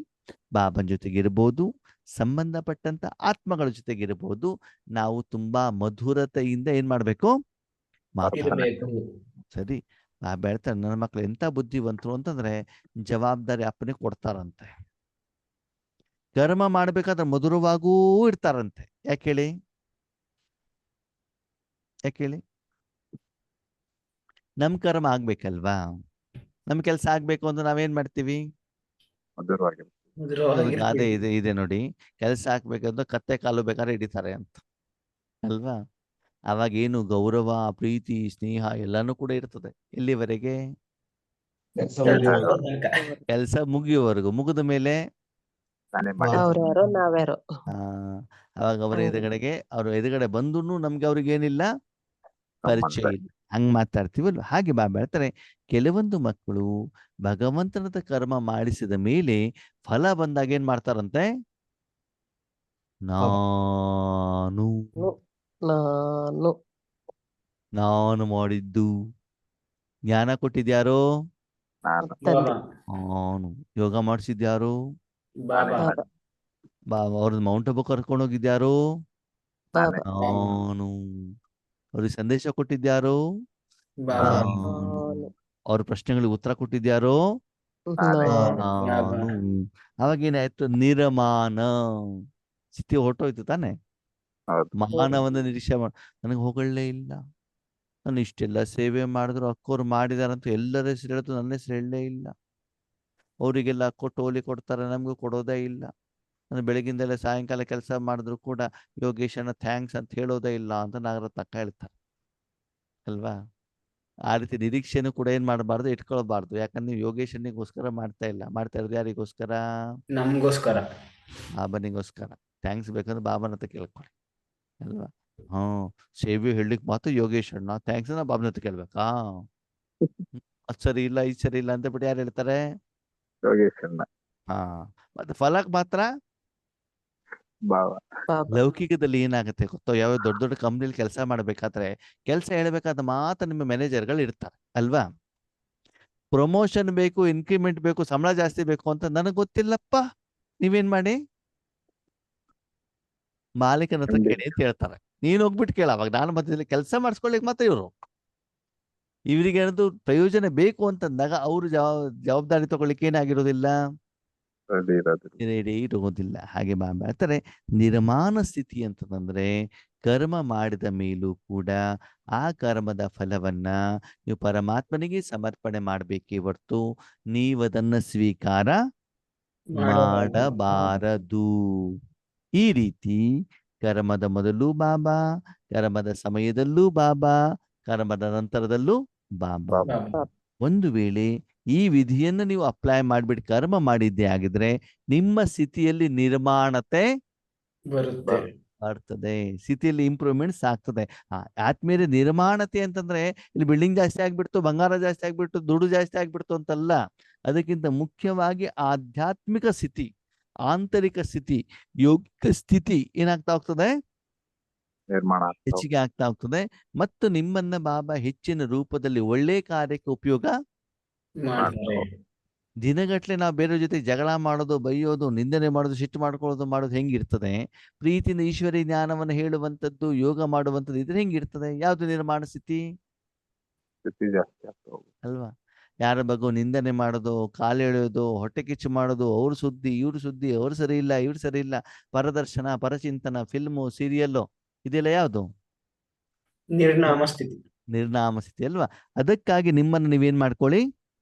ಬಾಬನ ಜೊತೆಗಿರ್ಬೋದು, ಸಂಬಂಧಪಟ್ಟಂತ ಆತ್ಮಗಳ ಜೊತೆಗಿರ್ಬೋದು, ನಾವು ತುಂಬಾ ಮಧುರತೆಯಿಂದ ಏನ್ ಮಾಡ್ಬೇಕು? ಮಾತಾಡಬೇಕು. ಸರಿ. ಬಾಬಾ ಹೇಳ್ತಾರೆ ನನ್ನ ಮಕ್ಳು ಎಂತ ಬುದ್ಧಿವಂತರು ಅಂತಂದ್ರೆ ಜವಾಬ್ದಾರಿ ಅಪ್ಪನಿಗೆ ಕೊಡ್ತಾರಂತೆ. ಕರ್ಮ ಮಾಡ್ಬೇಕಾದ್ರೆ ಮಧುರವಾಗೂ ಇರ್ತಾರಂತೆ. ಯಾಕೆ ಹೇಳಿ? ನಮ್ ಕರ್ಮ ಆಗ್ಬೇಕಲ್ವಾ? ನಮ್ ಕೆಲ್ಸ ಆಗ್ಬೇಕು ಅಂದ್ರೆ ನಾವೇನ್ ಮಾಡ್ತೀವಿ? ಅದೇ ಇದೆ ನೋಡಿ, ಕೆಲ್ಸ ಹಾಕ್ಬೇಕಂದ್ರೆ ಕತ್ತೆ ಕಾಲು ಬೇಕಾದ್ರೆ ಹಿಡಿತಾರೆ ಅಂತ ಅಲ್ವಾ? ಅವಾಗ ಏನು ಗೌರವ, ಪ್ರೀತಿ, ಸ್ನೇಹ ಎಲ್ಲಾನು ಕೂಡ ಇರ್ತದೆ. ಎಲ್ಲಿವರೆಗೆ? ಕೆಲಸ ಮುಗಿಯುವವರೆಗೂ. ಮುಗಿದ ಮೇಲೆ ನಾನೇ ಮಾಡಿದ್ದು. ಅವ್ರ್ಯಾರೋ ನಾವ್ಯಾರೋ. ಆ ಅವಾಗ ಅವರ ಹಂಗೆ. ಎದುರುಗಡೆಗೆ ಅವ್ರ ಎದುರುಗಡೆ ಬಂದು ನಮ್ಗೆ ಅವ್ರಿಗೇನಿಲ್ಲ ಪರಿಚಯ ಸಂಬಂಧ. ಇಲ್ಲ. ಹಂಗ್ ಮಾತಾಡ್ತೀವಲ್ವ ಹಾಗೆ ಬಾಬಾ ಹೇಳ್ತಾರೆ, ಕೆಲವೊಂದು ಮಕ್ಕಳು ಭಗವಂತನದ ಕರ್ಮ ಮಾಡಿಸಿದ ಮೇಲೆ ಫಲ ಬಂದಾಗ ಏನ್ ಮಾಡ್ತಾರಂತೆ, ನಾನು ನಾನು ನಾನು ಮಾಡಿದ್ದು. ಜ್ಞಾನ ಕೊಟ್ಟಿದ್ಯಾರೋ ನಾನು ತಂದೆ ನಾನು. ಯೋಗ ಮಾಡಿಸಿದ್ಯಾರೋ ಬಾಬಾ ಬಾಬಾ ಅವ್ರದ್ದು ಮೌಂಟ್ ಅಬು ಕರ್ಕೊಂಡು ಹೋಗಿದ್ಯಾರೋ ಬಾಬಾ ನಾನು. ಅವ್ರಿಗೆ ಸಂದೇಶ ಕೊಟ್ಟಿದ್ಯಾರೋ ಬಾಬಾ ನಾನು. ಅವ್ರ ಪ್ರಶ್ನೆಗಳಿಗೆ ಉತ್ತರ ಕೊಟ್ಟಿದ್ಯಾರೋ ನಾನೇ. ನಾನು. ಅವಾಗ ಏನಾಯ್ತು, ನಿರಮಾನ ಸ್ಥಿತಿ ಹೊರಟೋಯ್ತು ತಾನೆ. ಹೌದು. ಮಾನವನ್ನ ನಿರೀಕ್ಷೆ ನನಗೆ ಹೊಗಳೇ ಇಲ್ಲ, ನಾನು ಇಷ್ಟೆಲ್ಲ ಸೇವೆ ಮಾಡಿದ್ರು ಅಕ್ಕೋರು ಮಾಡಿದಾರಂತ ಎಲ್ಲರ ಹೆಸರು ಹೇಳಿದ್ರು ನನ್ನ ಹೆಸರು ಹೇಳಲೇ ಇಲ್ಲ. ಅವರಿಗೆಲ್ಲ ಕೊಟ್ಟು ಓಲಿ ಕೊಡ್ತಾರೆ, ನಮಗೂ ಕೊಡೋದೇ ಇಲ್ಲ. ನಾನು ಬೆಳಗಿಂದಲೇ ಸಾಯಂಕಾಲ ಕೆಲಸ ಮಾಡಿದ್ರು ಕೂಡ ಯೋಗೇಶನ ಥ್ಯಾಂಕ್ಸ್ ಅಂತ ಹೇಳೋದೇ ಇಲ್ಲ ಅಂತ ನಾಗರತ್ನ ಅಕ್ಕ ಹೇಳ್ತಾರೆ ಅಲ್ವಾ. ಆ ರೀತಿ ನಿರೀಕ್ಷೆನೂ ಕೂಡ ಏನ್ ಮಾಡಬಾರ್ದು, ಇಟ್ಕೊಳ್ಬಾರ್ದು. ಯಾಕಂದ್ರೆ ನೀವು ಯೋಗೇಶನಿಗೋಸ್ಕರ ಮಾಡ್ತಾ ಇಲ್ಲ, ಮಾಡ್ತಾ ಇರೋದು ಯಾರಿಗೋಸ್ಕರ, ನಮ್ಗೋಸ್ಕರ. ಬಾಬನಿಗೋಸ್ಕರ. ಥ್ಯಾಂಕ್ಸ್ ಬೇಕಂದ್ರೆ ಬಾಬನ ಹತ್ರ ಕೇಳ್ಕೊಳ್ಳಿ ಅಲ್ವಾ. ಸೇವೆ ಹೇಳಲಿಕ್ಕೆ ಮಾತ್ರ ಯೋಗೇಶ್ ಅಣ್ಣ ಥ್ಯಾಂಕ್ಸ್ ಬಾಬನ ಹತ್ರ ಕೇಳ್ಬೇಕಾ, ಅದ್ ಸರಿ ಇಲ್ಲ ಇದು ಸರಿ ಇಲ್ಲ ಅಂತ ಬಿಟ್ಟು ಯಾರು ಹೇಳ್ತಾರೆ. ಯೋಗೇಶನ್ನ ಮತ್ತೆ ಫಲಕ್ ಮಾತ್ರ ಬಾಬಾ. ಬಾಬಾ ಲೌಕಿಕದಲ್ಲಿ ಏನಾಗುತ್ತೆ ಗೊತ್ತೋ, ಯಾವ ದೊಡ್ಡ ದೊಡ್ಡ ಕಂಪ್ನಿಲಿ ಕೆಲಸ ಮಾಡ್ಬೇಕಾದ್ರೆ ಕೆಲಸ ಹೇಳ್ಬೇಕಾದ ಮಾತ್ರ ನಿಮ್ಮ ಮ್ಯಾನೇಜರ್ಗಳು ಇರ್ತಾರೆ ಅಲ್ವಾ. ಪ್ರಮೋಷನ್ ಬೇಕು, ಇನ್ಕ್ರಿಮೆಂಟ್ ಬೇಕು, ಸಂಬಳ ಜಾಸ್ತಿ ಬೇಕು ಅಂತ ನನಗೆ ಗೊತ್ತಿಲ್ಲಪ್ಪ, ನೀವೇನ್ ಮಾಡಿ ಮಾಲೀಕನ ಹತ್ರ ಕೇಳಿ ಅಂತ ಹೇಳ್ತಾರೆ. ನೀನ್ ಹೋಗ್ಬಿಟ್ಟು ಕೇಳ. ಅವಾಗ ನಾನು ಮಧ್ಯದಲ್ಲಿ ಕೆಲಸ ಮಾಡಿಸ್ಕೊಳ್ಳಿಕ್ ಮಾತ್ರ ಇವರು, ಇವರಿಗೆ ಏನದು ಪ್ರಯೋಜನ ಬೇಕು ಅಂತಂದಾಗ ಅವರು ಜವಾಬ್ದಾರಿ ತಗೊಳ್ಳಿಕ್ಕೆ ಏನಾಗಿರೋದಿಲ್ಲ, ರೆಡಿ ಇರೋದಿಲ್ಲ. ಹಾಗೆ ಬಾಬಾ ಹೇಳ್ತಾರೆ, ನಿರ್ಮಾಣ ಸ್ಥಿತಿ ಅಂತಂದ್ರೆ ಕರ್ಮ ಮಾಡಿದ ಮೇಲೂ ಕೂಡ ಆ ಕರ್ಮದ ಫಲವನ್ನ ನೀವು ಪರಮಾತ್ಮನಿಗೆ ಸಮರ್ಪಣೆ ಮಾಡಬೇಕೇ ಹೊರತು ನೀವದನ್ನ ಸ್ವೀಕಾರ ಮಾಡಬಾರದು. ಈ ರೀತಿ ಕರ್ಮದ ಮೊದಲು ಬಾಬಾ, ಕರ್ಮದ ಸಮಯದಲ್ಲೂ ಬಾಬಾ, ಕರ್ಮದ ನಂತರದಲ್ಲೂ ಬಾಬಾ. ಒಂದು ವೇಳೆ ಈ ವಿಧಿಯನ್ನು ನೀವು ಅಪ್ಲೈ ಮಾಡಿಬಿಟ್ಟು ಕರ್ಮ ಮಾಡಿದ್ದೇ ಆಗಿದ್ರೆ ನಿಮ್ಮ ಸ್ಥಿತಿಯಲ್ಲಿ ನಿರ್ಮಾಣತೆ ಬರುತ್ತೆ. ಬರ್ತದೆ, ಸ್ಥಿತಿಯಲ್ಲಿ ಇಂಪ್ರೂವ್ಮೆಂಟ್ಸ್ ಆಗ್ತದೆ. ಆತ್ಮೀಯ ನಿರ್ಮಾಣತೆ ಅಂತಂದ್ರೆ ಇಲ್ಲಿ ಬಿಲ್ಡಿಂಗ್ ಜಾಸ್ತಿ ಆಗ್ಬಿಡ್ತು, ಬಂಗಾರ ಜಾಸ್ತಿ ಆಗ್ಬಿಡ್ತು, ದುಡ್ಡು ಜಾಸ್ತಿ ಆಗ್ಬಿಡ್ತು ಅಂತಲ್ಲ. ಅದಕ್ಕಿಂತ ಮುಖ್ಯವಾಗಿ ಆಧ್ಯಾತ್ಮಿಕ ಸ್ಥಿತಿ, ಆಂತರಿಕ ಸ್ಥಿತಿ, ಯೋಗಿಕ ಸ್ಥಿತಿ ಏನಾಗ್ತಾ ಹೋಗ್ತದೆ, ನಿರ್ಮಾಣ ಹೆಚ್ಚಿಗೆ ಆಗ್ತಾ ಹೋಗ್ತದೆ. ಮತ್ತು ನಿಮ್ಮನ್ನ ಬಾಬಾ ಹೆಚ್ಚಿನ ರೂಪದಲ್ಲಿ ಒಳ್ಳೆ ಕಾರ್ಯಕ್ಕೆ ಉಪಯೋಗ ಮಾಡ್ತಾರೆ. ದಿನಗಟ್ಲೆ ನಾವು ಬೇರೆಯವ್ರ ಜೊತೆ ಜಗಳ ಮಾಡೋದು, ಬೈಯೋದು, ನಿಂದನೆ ಮಾಡೋದು, ಸಿಟ್ಟು ಮಾಡೋದು ಹೆಂಗಿರ್ತದೆ, ಪ್ರೀತಿಯಿಂದ ಈಶ್ವರಿ ಜ್ಞಾನವನ್ನು ಹೇಳುವಂಥದ್ದು, ಯೋಗ ಮಾಡುವಂಥದ್ದು, ಇದ್ರೆ ಹೆಂಗಿರ್ತದೆ. ಯಾವ್ದು ನಿರ್ಮಾಣ ಸ್ಥಿತಿ ಸ್ಥಿತಿ ಜಾಸ್ತಿ ಆಗ್ತದೆ ಅಲ್ವಾ. ಯಾರ ಬಗ್ಗೆ ನಿಂದನೆ ಮಾಡೋದು, ಕಾಲು ಎಳೆಯೋದು, ಹೊಟ್ಟೆ ಕಿಚ್ಚು ಮಾಡೋದು, ಅವ್ರ ಸುದ್ದಿ ಇವ್ರ ಸುದ್ದಿ, ಅವ್ರು ಸರಿ ಇಲ್ಲ ಇವ್ರು ಸರಿ ಇಲ್ಲ, ಪರದರ್ಶನ, ಪರಚಿಂತನ, ಫಿಲ್ಮು, ಸೀರಿಯಲ್ಲು, ಇದೆಲ್ಲ ಯಾವುದು ನಿರ್ನಾಮ ಸ್ಥಿತಿ. ನಿರ್ನಾಮ ಸ್ಥಿತಿ ಅಲ್ವಾ. ಅದಕ್ಕಾಗಿ ನಿಮ್ಮನ್ನು ನೀವೇನ್ ಮಾಡ್ಕೊಳ್ಳಿ,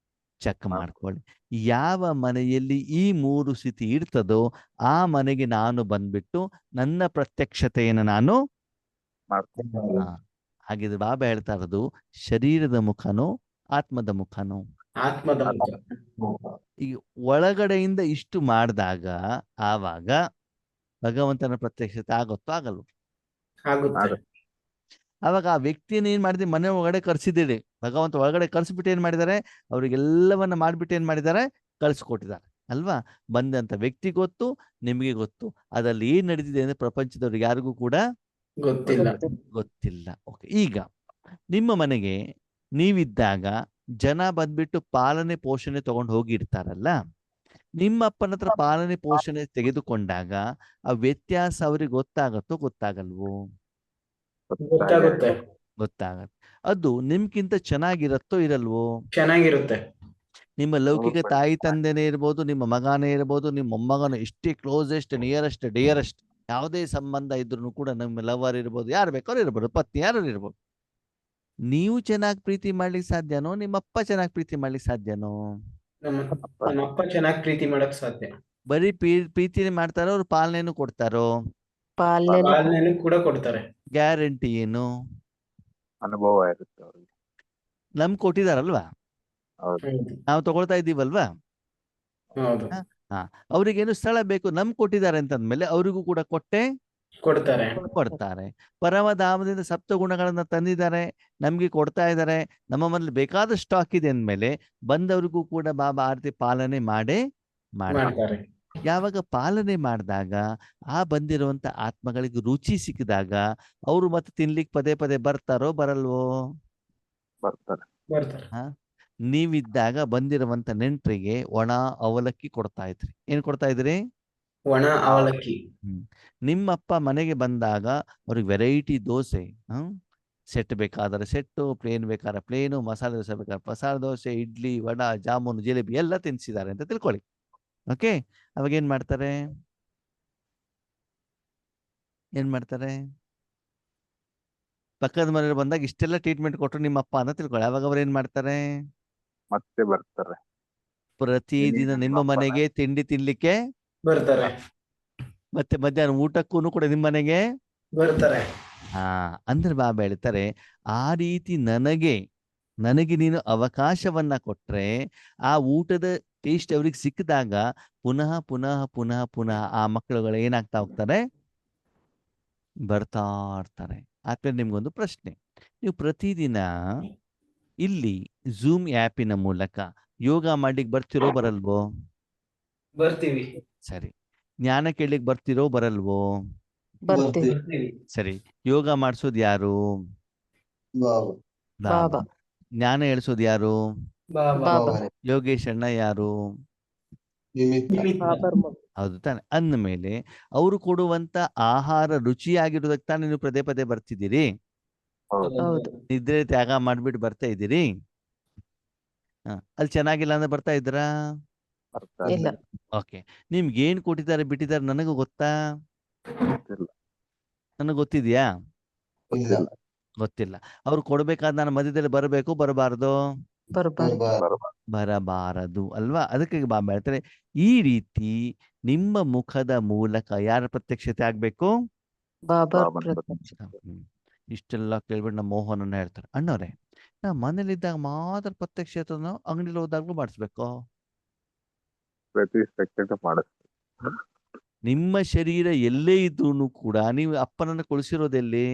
ಚೆಕ್ ಮಾಡ್ಕೊಳ್ಳಿ. ಯಾವ ಮನೆಯಲ್ಲಿ ಈ ಮೂರು ಸ್ಥಿತಿ ಇರ್ತದೋ ಆ ಮನೆಗೆ ನಾನು ಬಂದ್ಬಿಟ್ಟು ನನ್ನ ಪ್ರತ್ಯಕ್ಷತೆಯನ್ನು ನಾನು ಹಾಗಿದ್ರೆ ಬಾಬಾ ಹೇಳ್ತಾ ಇರೋದು ಶರೀರದ ಮುಖನೋ ಆತ್ಮದ ಮುಖನೋ, ಆತ್ಮದ ಮುಖ. ಈ ಒಳಗಡೆಯಿಂದ ಇಷ್ಟು ಮಾಡಿದಾಗ ಆವಾಗ ಭಗವಂತನ ಪ್ರತ್ಯಕ್ಷತೆ ಆಗುತ್ತೋ ಆಗಲ್ವ. ಆಗುತ್ತೆ. ಅವಾಗ ಆ ವ್ಯಕ್ತಿಯನ್ನು ಏನ್ ಮಾಡಿದ್ರೆ ಮನೆ ಒಳಗಡೆ ಕರ್ಸಿದ್ದೀರಿ, ಭಗವಂತ ಒಳಗಡೆ ಕರ್ಸ್ಬಿಟ್ಟು ಏನ್ ಮಾಡಿದ್ದಾರೆ, ಅವ್ರಿಗೆಲ್ಲವನ್ನ ಮಾಡ್ಬಿಟ್ಟು ಏನ್ ಮಾಡಿದ್ದಾರೆ, ಕಳ್ಸಿಕೊಟ್ಟಿದ್ದಾರೆ ಅಲ್ವಾ. ಬಂದಂತ ವ್ಯಕ್ತಿ ಗೊತ್ತು, ನಿಮಗೆ ಗೊತ್ತು, ಅದ್ರಲ್ಲಿ ಏನ್ ನಡೀತಿದೆ ಅಂದ್ರೆ ಪ್ರಪಂಚದವ್ರಿಗೆ ಯಾರಿಗೂ ಕೂಡ ಗೊತ್ತಿಲ್ಲ. ಓಕೆ, ಈಗ ನಿಮ್ಮ ಮನೆಗೆ ನೀವಿದ್ದಾಗ ಜನ ಬಂದ್ಬಿಟ್ಟು ಪಾಲನೆ ಪೋಷಣೆ ತಗೊಂಡು ಹೋಗಿರ್ತಾರಲ್ಲ, ನಿಮ್ಮ ಅಪ್ಪನ ಹತ್ರ ಪಾಲನೆ ಪೋಷಣೆ ತೆಗೆದುಕೊಂಡಾಗ ಆ ವ್ಯತ್ಯಾಸ ಅವ್ರಿಗೆ ಗೊತ್ತಾಗತ್ತೋ ಗೊತ್ತಾಗಲ್ವೋ? ಗೊತ್ತಾಗತ್ತೆ. ಅದು ನಿಮ್ಗಿಂತ ಚೆನ್ನಾಗಿರತ್ತೋ ಇರಲ್ವೋ? ಚೆನ್ನಾಗಿರುತ್ತೆ. ನಿಮ್ಮ ಲೌಕಿಕ ತಾಯಿ ತಂದೆನೇ ಇರ್ಬೋದು, ನಿಮ್ಮ ಮಗನೇ ಇರ್ಬೋದು, ನಿಮ್ಮ ಮೊಮ್ಮಗನ ಎಷ್ಟೇ ಕ್ಲೋಸೆಸ್ಟ್, ನಿಯರೆಸ್ಟ್, ಡಿಯರೆಸ್ಟ್ ಯಾವುದೇ ಸಂಬಂಧ ಇದ್ರು ಕೂಡ, ನಿಮ್ಮ ಲವರ್ ಇರ್ಬೋದು, ಯಾರು ಬೇಕಾದ್ರೂ ಇರ್ಬೋದು, ಪತ್ನಿ ಯಾರು ಇರ್ಬೋದು, ನೀವು ಚೆನ್ನಾಗಿ ಪ್ರೀತಿ ಮಾಡ್ಲಿಕ್ಕೆ ಸಾಧ್ಯನೋ, ನಿಮ್ಮಪ್ಪ ಚೆನ್ನಾಗಿ ಪ್ರೀತಿ ಮಾಡ್ಲಿಕ್ಕೆ ಸಾಧ್ಯನೋ? ನಮ್ಮಪ್ಪ ಚೆನ್ನಾಗಿ ಪ್ರೀತಿ ಮಾಡಕ್ ಸಾಧ್ಯ. ಬರೀ ಪ್ರೀತಿನೇ ಮಾಡ್ತಾರೋ ಅವ್ರು ಪಾಲನೆನೂ ಕೊಡ್ತಾರೋ? ಪಾಲನೆನೂ ಕೂಡ ಕೊಡ್ತಾರೆ. ಗ್ಯಾರಂಟಿ ಏನು? ಅನುಭವ ಇರುತ್ತೆ ಅವ್ರಿಗೆ. ನಮ್ಗೆ ಕೊಟ್ಟಿದಾರಲ್ವಾ, ನಾವು ತಗೊಳ್ತಾ ಇದ್ದೀವಲ್ವಾ. ಅವ್ರಿಗೇನು ಸ್ಥಳ ಬೇಕು, ಕೊಟ್ಟಿದ್ದಾರೆ ಅಂತಂದ್ಮೇಲೆ ಅವರಿಗೂ ಕೂಡ ಕೊಡ್ತಾರೆ. ಕೊಡ್ತಾರೆ. ಪರಮಧಾಮದಿಂದ ಸಪ್ತಗುಣಗಳನ್ನ ತಂದಿದ್ದಾರೆ, ನಮ್ಗೆ ಕೊಡ್ತಾ ಇದ್ದಾರೆ. ನಮ್ಮ ಮನೇಲಿ ಬೇಕಾದ ಸ್ಟಾಕ್ ಇದೆ ಅಂದ್ಮೇಲೆ ಬಂದವ್ರಿಗೂ ಕೂಡ ಬಾಬಾ ಆರತಿ ಪಾಲನೆ ಮಾಡ್ತಾರೆ. ಮಾಡ್ತಾರೆ. ಯಾವಾಗ ಪಾಲನೆ ಮಾಡಿದಾಗ ಆ ಬಂದಿರುವಂತ ಆತ್ಮಗಳಿಗೆ ರುಚಿ ಸಿಕ್ಕಿದಾಗ ಅವರು ಮತ್ತೆ ತಿನ್ಲಿಕ್ಕೆ ಪದೇ ಪದೇ ಬರ್ತಾರೋ ಬರಲ್ವೋ? ಬರ್ತಾರೆ. ಬರ್ತಾರೆ. ನೀವಿದ್ದಾಗ ಬಂದಿರುವಂತ ನೆಂಟರಿಗೆ ಒಣ ಅವಲಕ್ಕಿ ಕೊಡ್ತಾ ಇದ್ರಿ. ಏನ್ ಕೊಡ್ತಾ ಇದ್ರಿ? ಒಣ ಅವಲಕ್ಕಿ. ನಿಮ್ಮಪ್ಪ ಮನೆಗೆ ಬಂದಾಗ ಅವ್ರಿಗೆ ವೆರೈಟಿ ದೋಸೆ, ಸೆಟ್ ಬೇಕಾದ್ರೆ ಸೆಟ್ಟು, ಪ್ಲೇನ್ ಬೇಕಾದ್ರೆ ಪ್ಲೇನು, ಮಸಾಲೆ ದೋಸೆ ಬೇಕಾದ್ರೆ ಮಸಾಲೆ ದೋಸೆ, ಇಡ್ಲಿ, ವಡ, ಜಾಮೂನು, ಜಿಲೇಬಿ ಎಲ್ಲ ತಿನ್ಸಿದ್ದಾರೆ ಅಂತ ತಿಳ್ಕೊಳ್ಳಿ. ಓಕೆ, ಅವಾಗ ಏನ್ ಮಾಡ್ತಾರೆ? ಪಕ್ಕದ ಮನೆಯವ್ರು ಬಂದಾಗ ಇಷ್ಟೆಲ್ಲ ಟ್ರೀಟ್ಮೆಂಟ್ ಕೊಟ್ಟರು ನಿಮ್ಮಪ್ಪ ಅಂತ ತಿಳ್ಕೊಳ್ಳಿ. ಅವಾಗ ಅವ್ರು ಏನ್ ಮಾಡ್ತಾರೆ? ಮತ್ತೆ ಬರ್ತಾರೆ. ಪ್ರತಿದಿನ ನಿಮ್ಮ ಮನೆಗೆ ತಿಂಡಿ ತಿನ್ಲಿಕ್ಕೆ ಬರ್ತಾರೆ. ಮತ್ತೆ ಮಧ್ಯಾಹ್ನ ಊಟಕ್ಕೂ ಕೂಡ ನಿಮ್ಮ ಮನೆಗೆ ಬರ್ತಾರೆ. ಅಂದ್ರೆ ಬಾಬಾ ಹೇಳ್ತಾರೆ, ಆ ರೀತಿ ನನಗೆ ನೀನು ಅವಕಾಶವನ್ನ ಕೊಟ್ರೆ ಆ ಊಟದ ಟೇಸ್ಟ್ ಅವ್ರಿಗೆ ಸಿಕ್ಕಿದಾಗ ಪುನಃ ಪುನಃ ಪುನಃ ಪುನಃ ಆ ಮಕ್ಕಳುಗಳು ಏನಾಗ್ತಾ ಹೋಗ್ತಾರೆ? ಬರ್ತಾ ಇರ್ತಾರೆ. ಆದ್ಮೇಲೆ ನಿಮ್ಗೊಂದು ಪ್ರಶ್ನೆ, ನೀವು ಪ್ರತಿದಿನ ಇಲ್ಲಿ ಝೂಮ್ ಆ್ಯಪಿನ ಮೂಲಕ ಯೋಗ ಮಾಡ್ಲಿಕ್ಕೆ ಬರ್ತಿರೋ ಬರಲ್ವೋ? ಬರ್ತೀವಿ. ಸರಿ. ಜ್ಞಾನ ಕೇಳಲಿಕ್ಕೆ ಬರ್ತಿರೋ ಬರಲ್ವೋ? ಬರ್ತೀವಿ. ಸರಿ. ಯೋಗ ಮಾಡಿಸೋದು ಯಾರು? ಬಾಬಾ. ಜ್ಞಾನ ಹೇಳ್ಸೋದು ಯಾರು? ಬಾಬಾ. ಯೋಗೇಶ್ ಅಣ್ಣ ಯಾರು? ಬಾಬರ್ ಮಗ. ಹೌದು ತಾನೆ? ಅಂದಮೇಲೆ ಅವರು ಕೊಡುವಂತ ಆಹಾರ ರುಚಿಯಾಗಿರೋದಕ್ಕೆ ತಾನೇ ನೀವು ಪದೇ ಪದೇ ಬರ್ತಿದ್ದೀರಿ. ಹೌದು. ನಿದ್ರೆ ತ್ಯಾಗ ಮಾಡ್ಬಿಟ್ಟು ಬರ್ತಾ ಇದ್ದೀರಿ. ಅಲ್ಲಿ ಚೆನ್ನಾಗಿಲ್ಲ ಅಂದ್ರೆ ಬರ್ತಾ ಇದ್ದೀರಾ? ಇಲ್ಲ. ಓಕೆ. ನಿಮ್ಗೆ ಏನ್ ಕೊಟ್ಟಿದ್ದಾರೆ ಬಿಟ್ಟಿದ್ದಾರೆ ನನಗೂ ಗೊತ್ತಾ? ನನಗೆ ಗೊತ್ತಿದ್ಯಾ? ಗೊತ್ತಿಲ್ಲ. ಅವ್ರು ಕೊಡ್ಬೇಕಾದ್ರೆ ನಾನು ಮಧ್ಯದಲ್ಲಿ ಬರಬೇಕು, ಬರಬಾರದು? ಬರಬಾರದು ಅಲ್ವಾ? ಅದಕ್ಕೆ ಬಾಬಾ ಹೇಳ್ತಾರೆ, ಈ ರೀತಿ ನಿಮ್ಮ ಮುಖದ ಮೂಲಕ ಯಾರ ಪ್ರತ್ಯಕ್ಷತೆ ಆಗ್ಬೇಕು? ಬಾಬರ್ ಇಷ್ಟೆಲ್ಲ ಕೇಳ್ಬಿಟ್ಟು ನಮ್ಮ ಮೋಹನನ್ನ ಹೇಳ್ತಾರೆ, ಅಣ್ಣವ್ರೆ ನಾ ಮನೇಲಿದ್ದಾಗ ಮಾತ್ರ ಪ್ರತ್ಯಕ್ಷತೆನ ಅಂಗಡಿಲಿ ಹೋದಾಗ್ಲೂ ಮಾಡಿಸ್ಬೇಕು? ನಿಮ್ಮ ಶರೀರ ಎಲ್ಲೇ ಇದ್ರೂ ಕೂಡ ನೀವು ಅಪ್ಪನನ್ನ ಕೊಳಿಸಿರೋದೆಲ್ಲಿ?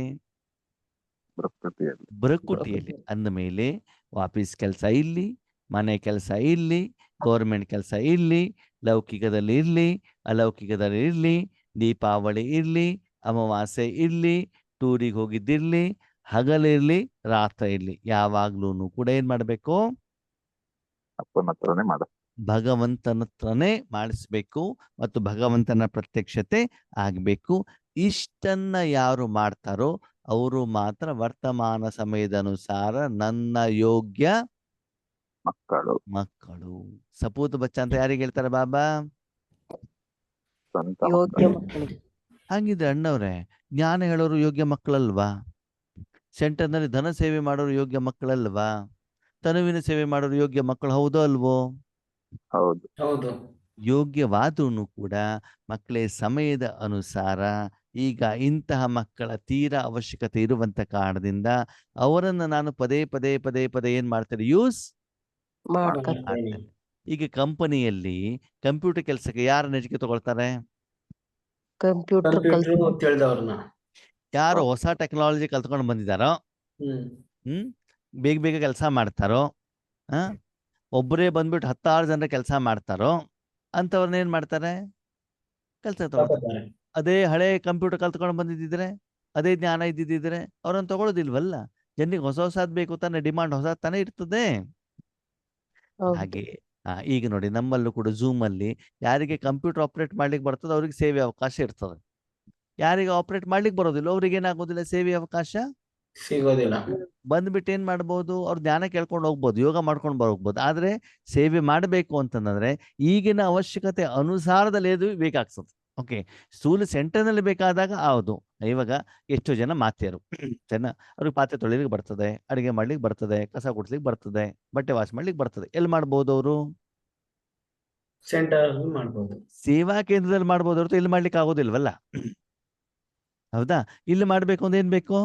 ಬರಕುಟಿಯಲ್ಲಿ. ಅಂದ ಮೇಲೆ ವಾಪೀಸ್ ಕೆಲಸ ಇಲ್ಲಿ, ಮನೆ ಕೆಲಸ ಇಲ್ಲಿ, ಗೌರ್ಮೆಂಟ್ ಕೆಲಸ ಇಲ್ಲಿ, ಲೌಕಿಕದಲ್ಲಿ ಇರ್ಲಿ, ಅಲೌಕಿಕದಲ್ಲಿ ಇರ್ಲಿ, ದೀಪಾವಳಿ ಇರ್ಲಿ, ಅಮಾವಾಸ್ಯೆ ಇರ್ಲಿ, ಟೂರಿಗೆ ಹೋಗಿದ್ದಿರ್ಲಿ, ಹಗಲಿರ್ಲಿ, ರಾತ್ರಿ ಇರ್ಲಿ, ಯಾವಾಗ್ಲೂ ಕೂಡ ಏನ್ ಮಾಡ್ಬೇಕು? ಭಗವಂತನ ಹತ್ರನೇ ಮಾಡಿಸ್ಬೇಕು ಮತ್ತು ಭಗವಂತನ ಪ್ರತ್ಯಕ್ಷತೆ ಆಗ್ಬೇಕು. ಇಷ್ಟನ್ನ ಯಾರು ಮಾಡ್ತಾರೋ ಅವರು ಮಾತ್ರ ವರ್ತಮಾನ ಸಮಯದ ಅನುಸಾರ ನನ್ನ ಯೋಗ್ಯ ಮಕ್ಕಳು. ಸಪೂತ್ ಬಚ್ಚ ಅಂತ ಯಾರಿಗೆ ಹೇಳ್ತಾರೆ ಬಾಬಾ? ಯೋಗ್ಯ ಮಕ್ಕಳಿಗೆ. ಹಾಗಿದ್ರೆ ಅಣ್ಣವ್ರೆ, ಜ್ಞಾನ ಹೇಳೋರು ಯೋಗ್ಯ ಮಕ್ಕಳಲ್ವಾ? ಸೆಂಟರ್ನಲ್ಲಿ ಧನ ಸೇವೆ ಮಾಡೋರು ಯೋಗ್ಯ ಮಕ್ಕಳಲ್ವಾ? ತನುವಿನ ಸೇವೆ ಮಾಡೋರು ಯೋಗ್ಯ ಮಕ್ಕಳು ಹೌದೋ ಅಲ್ವೋ? ಹೌದು. ಯೋಗ್ಯವಾದೂ ಕೂಡ ಮಕ್ಕಳೇ ಸಮಯದ ಅನುಸಾರ ಈಗ ಇಂತಹ ಮಕ್ಕಳ ತೀರಾ ಅವಶ್ಯಕತೆ ಇರುವಂತ ಕಾರಣದಿಂದ ಅವರನ್ನ ನಾನು ಪದೇ ಪದೇ ಪದೇ ಪದೇ ಏನ್ ಮಾಡ್ತೇನೆ? ಯೂಸ್ ಮಾಡ್ತೇನೆ. ಈಗ ಕಂಪನಿಯಲ್ಲಿ ಕಂಪ್ಯೂಟರ್ ಕೆಲಸಕ್ಕೆ ಯಾರನ್ನ ಹೆಚ್ಚಿಗೆ ತಗೊಳ್ತಾರೆ? ಕಂಪ್ಯೂಟರ್ ತಿಳಿದವ್ರನ್ನ. ಯಾರು ಹೊಸ ಟೆಕ್ನಾಲಜಿ ಕಲ್ತ್ಕೊಂಡು ಬಂದಿದ್ದಾರೋ, ಬೇಗ ಬೇಗ ಕೆಲಸ ಮಾಡ್ತಾರೋ, ಒಬ್ಬರೇ ಬಂದ್ಬಿಟ್ಟು 10,000 ಜನರ ಕೆಲಸ ಮಾಡ್ತಾರೋ ಅಂತವ್ರನ್ನ ಏನ್ ಮಾಡ್ತಾರೆ? ಕೆಲಸ ತಗೊಳ್ತಾರೆ. ಅದೇ ಹಳೆ ಕಂಪ್ಯೂಟರ್ ಕಲ್ತ್ಕೊಂಡು ಬಂದಿದ್ದಿದ್ರೆ, ಅದೇ ಜ್ಞಾನ ಇದ್ದಿದ್ದಿದ್ರೆ ಅವ್ರನ್ನ ತಗೊಳ್ಳೋದಿಲ್ವಲ್ಲ. ಜನರಿಗೆ ಹೊಸ ಹೊಸದ್ ಬೇಕು ತಾನೆ, ಡಿಮಾಂಡ್ ಹೊಸ ತಾನೇ ಇರ್ತದೆ. ಹಾಗೆ ಈಗ ನೋಡಿ, ನಮ್ಮಲ್ಲೂ ಕೂಡ ಝೂಮ್ ಅಲ್ಲಿ ಯಾರಿಗೆ ಕಂಪ್ಯೂಟರ್ ಆಪರೇಟ್ ಮಾಡ್ಲಿಕ್ಕೆ ಬರ್ತದೆ ಅವ್ರಿಗೆ ಸೇವೆ ಅವಕಾಶ ಇರ್ತದೆ. ಯಾರಿಗೆ ಆಪರೇಟ್ ಮಾಡ್ಲಿಕ್ಕೆ ಬರೋದಿಲ್ಲ ಅವ್ರಿಗೆ ಏನಾಗೋದಿಲ್ಲ, ಸೇವೆ ಅವಕಾಶ ಸಿಗೋದಿಲ್ಲ. ಬಂದ್ಬಿಟ್ಟು ಏನ್ ಮಾಡ್ಬೋದು? ಅವ್ರ ಜ್ಞಾನ ಕೇಳ್ಕೊಂಡು ಹೋಗ್ಬೋದು, ಯೋಗ ಮಾಡ್ಕೊಂಡು ಹೋಗ್ಬೋದು. ಆದ್ರೆ ಸೇವೆ ಮಾಡಬೇಕು ಅಂತಂದ್ರೆ ಈಗಿನ ಅವಶ್ಯಕತೆ ಅನುಸಾರದಲ್ಲಿ ಅದು ಬೇಕಾಗ್ತದೆ. ಓಕೆ, ಸ್ಥೂಲ ಸೆಂಟರ್ನಲ್ಲಿ ಬೇಕಾದಾಗ ಹೌದು. ಇವಾಗ ಎಷ್ಟೋ ಜನ ಮಾತೆಯರು ಅವ್ರಿಗೆ ಪಾತ್ರೆ ತೊಳಿಲಿಕ್ಕೆ ಬರ್ತದೆ, ಅಡಿಗೆ ಮಾಡ್ಲಿಕ್ಕೆ ಬರ್ತದೆ, ಕಸ ಗುಡಿಸ್ಲಿಕ್ಕೆ ಬರ್ತದೆ, ಬಟ್ಟೆ ವಾಶ್ ಮಾಡ್ಲಿಕ್ಕೆ ಬರ್ತದೆ. ಎಲ್ಲಿ ಮಾಡ್ಬೋದು ಅವರು? ಸೆಂಟರ್ ಮಾಡ್ಬೋದು, ಸೇವಾ ಕೇಂದ್ರದಲ್ಲಿ ಮಾಡ್ಬೋದು ಹೊರತು ಇಲ್ಲಿ ಮಾಡ್ಲಿಕ್ಕೆ ಆಗೋದಿಲ್ವಲ್ಲ. ಹೌದಾ? ಇಲ್ಲಿ ಮಾಡ್ಬೇಕು ಅಂದ್ರೆ ಏನ್ ಬೇಕು?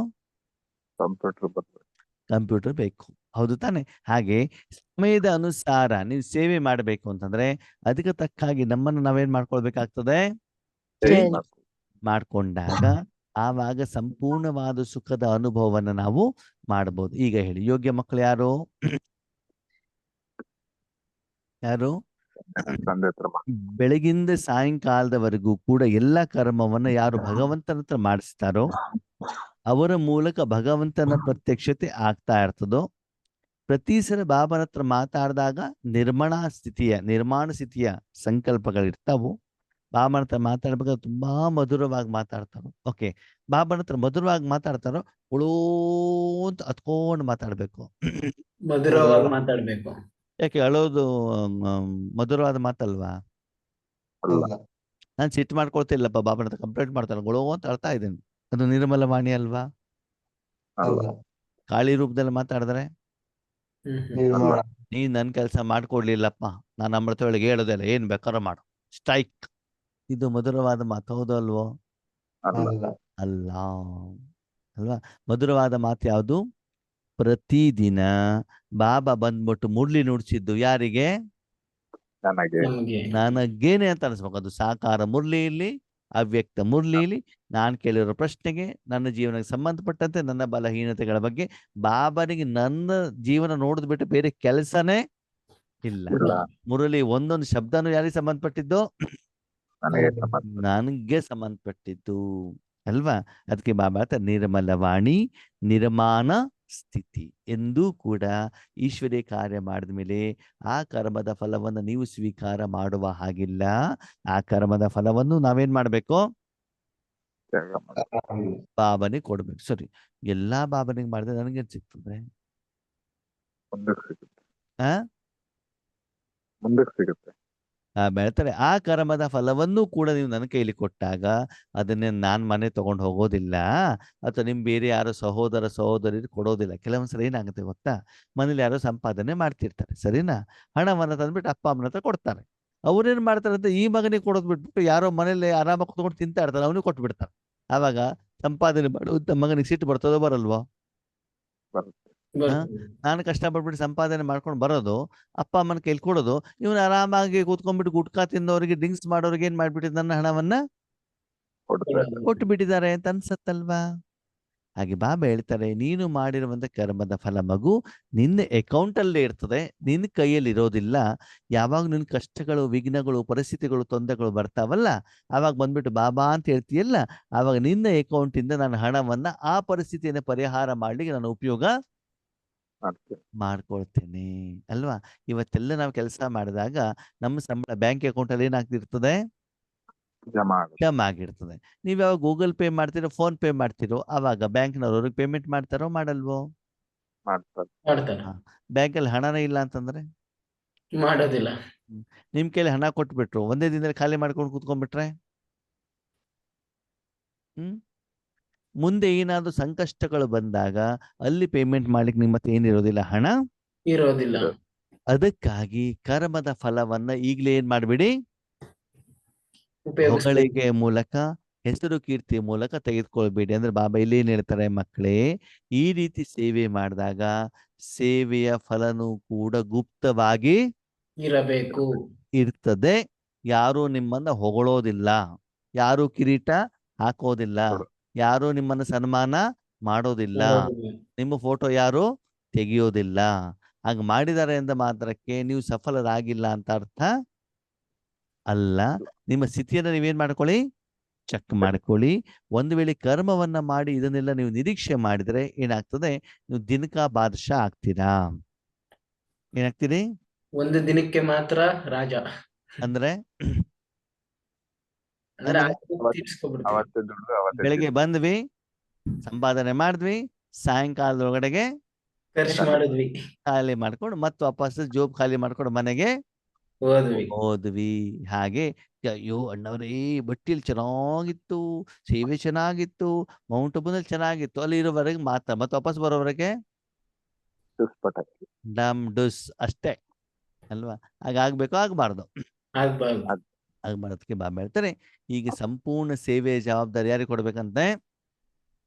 ಕಂಪ್ಯೂಟರ್ ಬೇಕು. ಹೌದು ತಾನೆ? ಹಾಗೆ ಸಮಯದ ಅನುಸಾರ ನೀವು ಸೇವೆ ಮಾಡಬೇಕು ಅಂತಂದ್ರೆ ಅದಕ್ಕೆ ತಕ್ಕ ಹಾಗೆ ನಮ್ಮನ್ನು ನಾವೇನ್ ಮಾಡ್ಕೊಳ್ಬೇಕಾಗ್ತದೆ? Change Change. ಮಾಡ್ಕೊಂಡಾಗ ಆವಾಗ ಸಂಪೂರ್ಣವಾದ ಸುಖದ ಅನುಭವವನ್ನು ನಾವು ಮಾಡಬಹುದು. ಈಗ ಹೇಳಿ, ಯೋಗ್ಯ ಮಕ್ಕಳು ಯಾರು? ಯಾರು? ತಂದೆ ಹತ್ರ ಬೆಳಗಿಂದ ಸಾಯಂಕಾಲದವರೆಗೂ ಕೂಡ ಎಲ್ಲ ಕರ್ಮವನ್ನ ಯಾರು ಭಗವಂತನ ಹತ್ರ ಮಾಡಿಸ್ತಾರೋ ಅವರ ಮೂಲಕ ಭಗವಂತನ ಪ್ರತ್ಯಕ್ಷತೆ ಆಗ್ತಾ ಇರ್ತದೋ, ಪ್ರತಿ ಸಲ ಬಾಬನ ಹತ್ರ ಮಾತಾಡಿದಾಗ ನಿರ್ಮಾಣ ಸ್ಥಿತಿಯ ಸಂಕಲ್ಪಗಳಿರ್ತಾವು. ಬಾಬನ ಹತ್ರ ಮಾತಾಡ್ಬೇಕಾದ್ರೆ ತುಂಬಾ ಮಧುರವಾಗಿ ಮಾತಾಡ್ತಾರೋ. ಓಕೆ, ಬಾಬನ ಹತ್ರ ಮಧುರವಾಗಿ ಮಾತಾಡ್ತಾರೋ ಉಳೋ ಅಂತ ಹತ್ಕೊಂಡು ಮಾತಾಡ್ಬೇಕು. ಮಧುರವಾಗಿ ಮಾತಾಡ್ಬೇಕು. ಯಾಕೆ ಅಳೋದು ಮಧುರವಾದ ಮಾತಲ್ವಾ? ಅಲ್ಲ. ನಾನು ಸಿಟ್ಟು ಮಾಡ್ಕೊಳ್ತಿಲ್ಲಪ್ಪ, ಬಾಬನ ಹತ್ರ ಕಂಪ್ಲೇಂಟ್ ಮಾಡ್ತಾನೆ ಗೊಳೋ ಅಂತ ಅಳ್ತಾ ಇದ್ದೀನಿ, ಅದು ನಿರ್ಮಲ ವಾಣಿ ಅಲ್ವಾ? ಅಲ್ಲ. ಕಾಳಿ ರೂಪದಲ್ಲಿ ಮಾತಾಡಿದ್ರೆ ಅಲ್ಲ. ನೀನ್ ನನ್ ಕೆಲಸ ಮಾಡ್ಕೊಡ್ಲಿಲ್ಲಪ್ಪ, ನಾನು ಅಮೃತ ಒಳಗೆ ಹೇಳೋದಿಲ್ಲ, ಏನ್ ಬೇಕಾದ್ರೂ ಮಾಡು, ಸ್ಟ್ರೈಕ್. ಇದು ಮಧುರವಾದ ಮಾತು, ಹೌದು ಅಲ್ವೋ? ಅಲ್ಲ. ಅಲ್ಲ ಅಲ್ವಾ? ಮಧುರವಾದ ಮಾತು ಯಾವುದು? ಪ್ರತಿದಿನ ಬಾಬಾ ಬಂದ್ಬಿಟ್ಟು ಮುರಳಿ ನುಡಿಸಿದ್ದು ಯಾರಿಗೆ? ನನಗೆ. ನಮ್ಗೆ ನನಗೇನೆ ಅಂತ ಅನಿಸ್ಬೇಕು. ಅದು ಸಾಕಾರ ಮುರಳಿ ಇರ್ಲಿ, ಅವ್ಯಕ್ತ ಮುರಳಿ ಇರ್ಲಿ, ನಾನು ಕೇಳಿರೋ ಪ್ರಶ್ನೆಗೆ, ನನ್ನ ಜೀವನಕ್ಕೆ ಸಂಬಂಧಪಟ್ಟಂತೆ, ನನ್ನ ಬಲಹೀನತೆಗಳ ಬಗ್ಗೆ ಬಾಬನಿಗೆ ನನ್ನ ಜೀವನ ನೋಡಿದ್ ಬಿಟ್ಟು ಬೇರೆ ಕೆಲಸನೇ ಇಲ್ಲ. ಇಲ್ಲ. ಮುರಳಿ ಒಂದೊಂದು ಶಬ್ದನೂ ಯಾರಿಗೆ ಸಂಬಂಧಪಟ್ಟಿದ್ದು? ನನಗೆ ಸಂಬಂಧ. ನನಗೆ ಸಂಬಂಧಪಟ್ಟಿದ್ದು ಅಲ್ವಾ? ಅದಕ್ಕೆ ಬಾಬಾ ನಿರ್ಮಲ ವಾಣಿ ನಿರ್ಮಾಣ ಸ್ಥಿತಿ ಎಂದೂ ಕೂಡ ಈಶ್ವರೀಯ ಕಾರ್ಯ ಮಾಡಿದ ಮೇಲೆ ಆ ಕರ್ಮದ ಫಲವನ್ನು ನೀವು ಸ್ವೀಕಾರ ಮಾಡುವ ಹಾಗಿಲ್ಲ. ಆ ಕರ್ಮದ ಫಲವನ್ನು ನಾವೇನ್ ಮಾಡ್ಬೇಕು? ತ್ಯಾಗ ಮಾಡಿ. ಬಾಬನಿಗೆ ಕೊಡ್ಬೇಕು. ಸರಿ, ಎಲ್ಲಾ ಬಾಬನಿಗೆ ಮಾಡಿದ್ರೆ ನನಗೇನ್ ಸಿಗ್ತದೆ? ಮುಂದಕ್ಕೆ ಸಿಗುತ್ತೆ. ಆ ಮುಂದಕ್ಕೆ ಸಿಗುತ್ತೆ. ಬೆಳ್ತಾರೆ. ಆ ಕರ್ಮದ ಫಲವನ್ನು ಕೂಡ ನೀವು ನನ್ನ ಕೈಲಿ ಕೊಟ್ಟಾಗ ಅದನ್ನೇ ನಾನ್ ಮನೆ ತಗೊಂಡು ಹೋಗೋದಿಲ್ಲ, ಅಥವಾ ನಿಮ್ ಬೇರೆ ಯಾರೋ ಸಹೋದರಿ ಕೊಡೋದಿಲ್ಲ. ಕೆಲವೊಂದ್ಸಲ ಏನಾಗುತ್ತೆ ಗೊತ್ತಾ? ಮನೇಲಿ ಯಾರೋ ಸಂಪಾದನೆ ಮಾಡ್ತಿರ್ತಾರೆ, ಸರಿನಾ? ಹಣವನ್ನ ತಂದ್ಬಿಟ್ಟು ಅಪ್ಪ ಅಮ್ಮನ ಹತ್ರ ಕೊಡ್ತಾರೆ. ಅವ್ರೇನ್ ಮಾಡ್ತಾರೆ ಅಂತ ಈ ಮಗನಿಗೆ ಕೊಡೋದ್ ಬಿಟ್ಬಿಟ್ಟು ಯಾರೋ ಮನೇಲಿ ಆರಾಮಾಗಿ ಕುತ್ಕೊಂಡು ತಿಂತಾ ಇರ್ತಾರೆ, ಅವನಿಗೆ ಕೊಟ್ಬಿಡ್ತಾರೆ. ಆವಾಗ ಸಂಪಾದನೆ ಮಾಡುವಂತ ಮಗನಿಗೆ ಸಿಟ್ಟು ಬರ್ತದೋ ಬರಲ್ವೋ? ನಾನು ಕಷ್ಟಪಟ್ಬಿಟ್ಟು ಸಂಪಾದನೆ ಮಾಡ್ಕೊಂಡು ಬರೋದು, ಅಪ್ಪ ಅಮ್ಮನ ಕೈಲಿ ಕೊಡೋದು, ಇವನು ಆರಾಮಾಗಿ ಕೂತ್ಕೊಂಡ್ಬಿಟ್ಟು ಗುಟ್ಕಾ ತಿಂದವರಿಗೆ, ಡ್ರಿಂಕ್ಸ್ ಮಾಡೋರಿಗೆ ಏನ್ ಮಾಡ್ಬಿಟ್ಟಿದ್ ನನ್ನ ಹಣವನ್ನ ಕೊಟ್ಟು ಬಿಟ್ಟಿದ್ದಾರೆ ಅಂತ ಅನ್ಸತ್ತಲ್ವಾ? ಹಾಗೆ ಬಾಬಾ ಹೇಳ್ತಾರೆ, ನೀನು ಮಾಡಿರುವಂತ ಕರ್ಮದ ಫಲ ಮಗು ನಿನ್ನ ಅಕೌಂಟ್ ಅಲ್ಲೇ ಇರ್ತದೆ, ನಿನ್ನ ಕೈಯಲ್ಲಿ ಇರೋದಿಲ್ಲ. ಯಾವಾಗ ನಿನ್ ಕಷ್ಟಗಳು, ವಿಘ್ನಗಳು, ಪರಿಸ್ಥಿತಿಗಳು, ತೊಂದರೆಗಳು ಬರ್ತಾವಲ್ಲ, ಆವಾಗ ಬಂದ್ಬಿಟ್ಟು ಬಾಬಾ ಅಂತ ಹೇಳ್ತೀಯಲ್ಲ, ಆವಾಗ ನಿನ್ನ ಅಕೌಂಟ್ ಇಂದ ನಾನು ಹಣವನ್ನ ಆ ಪರಿಸ್ಥಿತಿಯನ್ನು ಪರಿಹಾರ ಮಾಡ್ಲಿಕ್ಕೆ ನಾನು ಉಪಯೋಗ ಮಾಡ್ಕೊಳ್ತೇನೆ ಅಲ್ವಾ? ಇವತ್ತೆಲ್ಲ ನಾವು ಕೆಲಸ ಮಾಡಿದಾಗ ನಮ್ಮ ಸಂಬಳ ಬ್ಯಾಂಕ್ ಅಕೌಂಟ್ ಅಲ್ಲಿ ಏನಾಗ್ತಿರ್ತದೆ? ಜಮಾ ಆಗಿರ್ತದೆ. ನೀವ್ ಯಾವಾಗ ಗೂಗಲ್ ಪೇ ಮಾಡ್ತಿರೋ, ಫೋನ್ ಪೇ ಮಾಡ್ತಿರೋ, ಅವಾಗ ಬ್ಯಾಂಕ್ನವ್ರಿಗೆ ಪೇಮೆಂಟ್ ಮಾಡ್ತಾರೋ ಮಾಡಲ್ವೋ? ಬ್ಯಾಂಕಲ್ಲಿ ಹಣನೇ ಇಲ್ಲ ಅಂತಂದ್ರೆ ಮಾಡೋದಿಲ್ಲ. ನಿಮ್ ಕೈಲಿ ಹಣ ಕೊಟ್ಬಿಟ್ರು, ಒಂದೇ ದಿನದಲ್ಲಿ ಖಾಲಿ ಮಾಡ್ಕೊಂಡು ಕೂತ್ಕೊಂಡ್ಬಿಟ್ರೆ ಮುಂದೆ ಏನಾದ್ರು ಸಂಕಷ್ಟಗಳು ಬಂದಾಗ ಅಲ್ಲಿ ಪೇಮೆಂಟ್ ಮಾಡ್ಲಿಕ್ಕೆ ನಿಮ್ಮ ಹತ್ರ ಏನಿರೋದಿಲ್ಲ, ಹಣ ಇರೋದಿಲ್ಲ. ಅದಕ್ಕಾಗಿ ಕರ್ಮದ ಫಲವನ್ನ ಈಗಲೇ ಏನ್ ಮಾಡ್ಬಿಡಿ? ಹೊಗಳಿಕೆ ಮೂಲಕ, ಹೆಸರು ಕೀರ್ತಿ ಮೂಲಕ ತೆಗೆದುಕೊಳ್ಬೇಡಿ. ಅಂದ್ರೆ ಬಾಬಾ ಇಲ್ಲಿ ಏನ್ ಹೇಳ್ತಾರೆ ಮಕ್ಕಳೇ, ಈ ರೀತಿ ಸೇವೆ ಮಾಡಿದಾಗ ಸೇವೆಯ ಫಲನೂ ಕೂಡ ಗುಪ್ತವಾಗಿ ಇರಬೇಕು, ಇರ್ತದೆ. ಯಾರು ನಿಮ್ಮನ್ನ ಹೊಗಳೋದಿಲ್ಲ, ಯಾರು ಕಿರೀಟ ಹಾಕೋದಿಲ್ಲ, ಯಾರು ನಿಮ್ಮನ್ನ ಸನ್ಮಾನ ಮಾಡೋದಿಲ್ಲ, ನಿಮ್ಮ ಫೋಟೋ ಯಾರು ತೆಗೆಯೋದಿಲ್ಲ. ಹಾಗೆ ಮಾಡಿದ್ದಾರೆ ಎಂದ ಮಾತ್ರಕ್ಕೆ ನೀವು ಸಫಲರಾಗಿಲ್ಲ ಅಂತ ಅರ್ಥ ಅಲ್ಲ. ನಿಮ್ಮ ಸ್ಥಿತಿಯನ್ನ ನೀವೇನ್ ಮಾಡ್ಕೊಳ್ಳಿ? ಚೆಕ್ ಮಾಡ್ಕೊಳ್ಳಿ. ಒಂದು ವೇಳೆ ಕರ್ಮವನ್ನ ಮಾಡಿ ಇದನ್ನೆಲ್ಲ ನೀವು ನಿರೀಕ್ಷೆ ಮಾಡಿದ್ರೆ ಏನಾಗ್ತದೆ? ನೀವು ದಿನಕ ಬಾದಶಾ ಆಗ್ತೀರಾ. ಏನಾಗ್ತೀರಿ? ಒಂದು ದಿನಕ್ಕೆ ಮಾತ್ರ ರಾಜ. ಅಂದ್ರೆ ಬೆಳಿಗ್ಗೆ ಬಂದ್ವಿ, ಸಂಪಾದನೆ ಮಾಡಿದ್ವಿ, ಸಾಯಂಕಾಲದೊಳಗಡೆಗೆ ಖರ್ಚು ಮಾಡಿದ್ವಿ, ಖಾಲಿ ಮಾಡ್ಕೊಂಡು ಮತ್ತೆ ವಾಪಸ್ ಜೋಬ್ ಖಾಲಿ ಮಾಡ್ಕೊಂಡು ಮನೆಗೆ ಹೋದ್ವಿ. ಹಾಗೆ ಅಯ್ಯೋ ಅಣ್ಣವ್ರೇ, ಬಟ್ಟಿಲ್ ಚೆನ್ನಾಗಿತ್ತು, ಸೇವೆ ಚೆನ್ನಾಗಿತ್ತು, ಮೌಂಟ್ ಅಬುನಲ್ಲಿ ಚೆನ್ನಾಗಿತ್ತು, ಅಲ್ಲಿ ಇರೋವರೆಗೆ ಮಾತ್ರ, ಮತ್ತೆ ವಾಪಸ್ ಬರೋವರೆಗೆ ಡಮ್ ಡುಸ್ ಅಷ್ಟೇ ಅಲ್ವಾ? ಹಾಗಾಗ್ಬೇಕು, ಆಗ್ಬಾರ್ದು. ಆಗ್ಬಾರ್ದಕ್ಕೆ ಬಾಬಾ ಹೇಳ್ತಾರೆ, ಈಗ ಸಂಪೂರ್ಣ ಸೇವೆ ಜವಾಬ್ದಾರಿ ಯಾರಿಗೆ ಕೊಡ್ಬೇಕಂತೆ?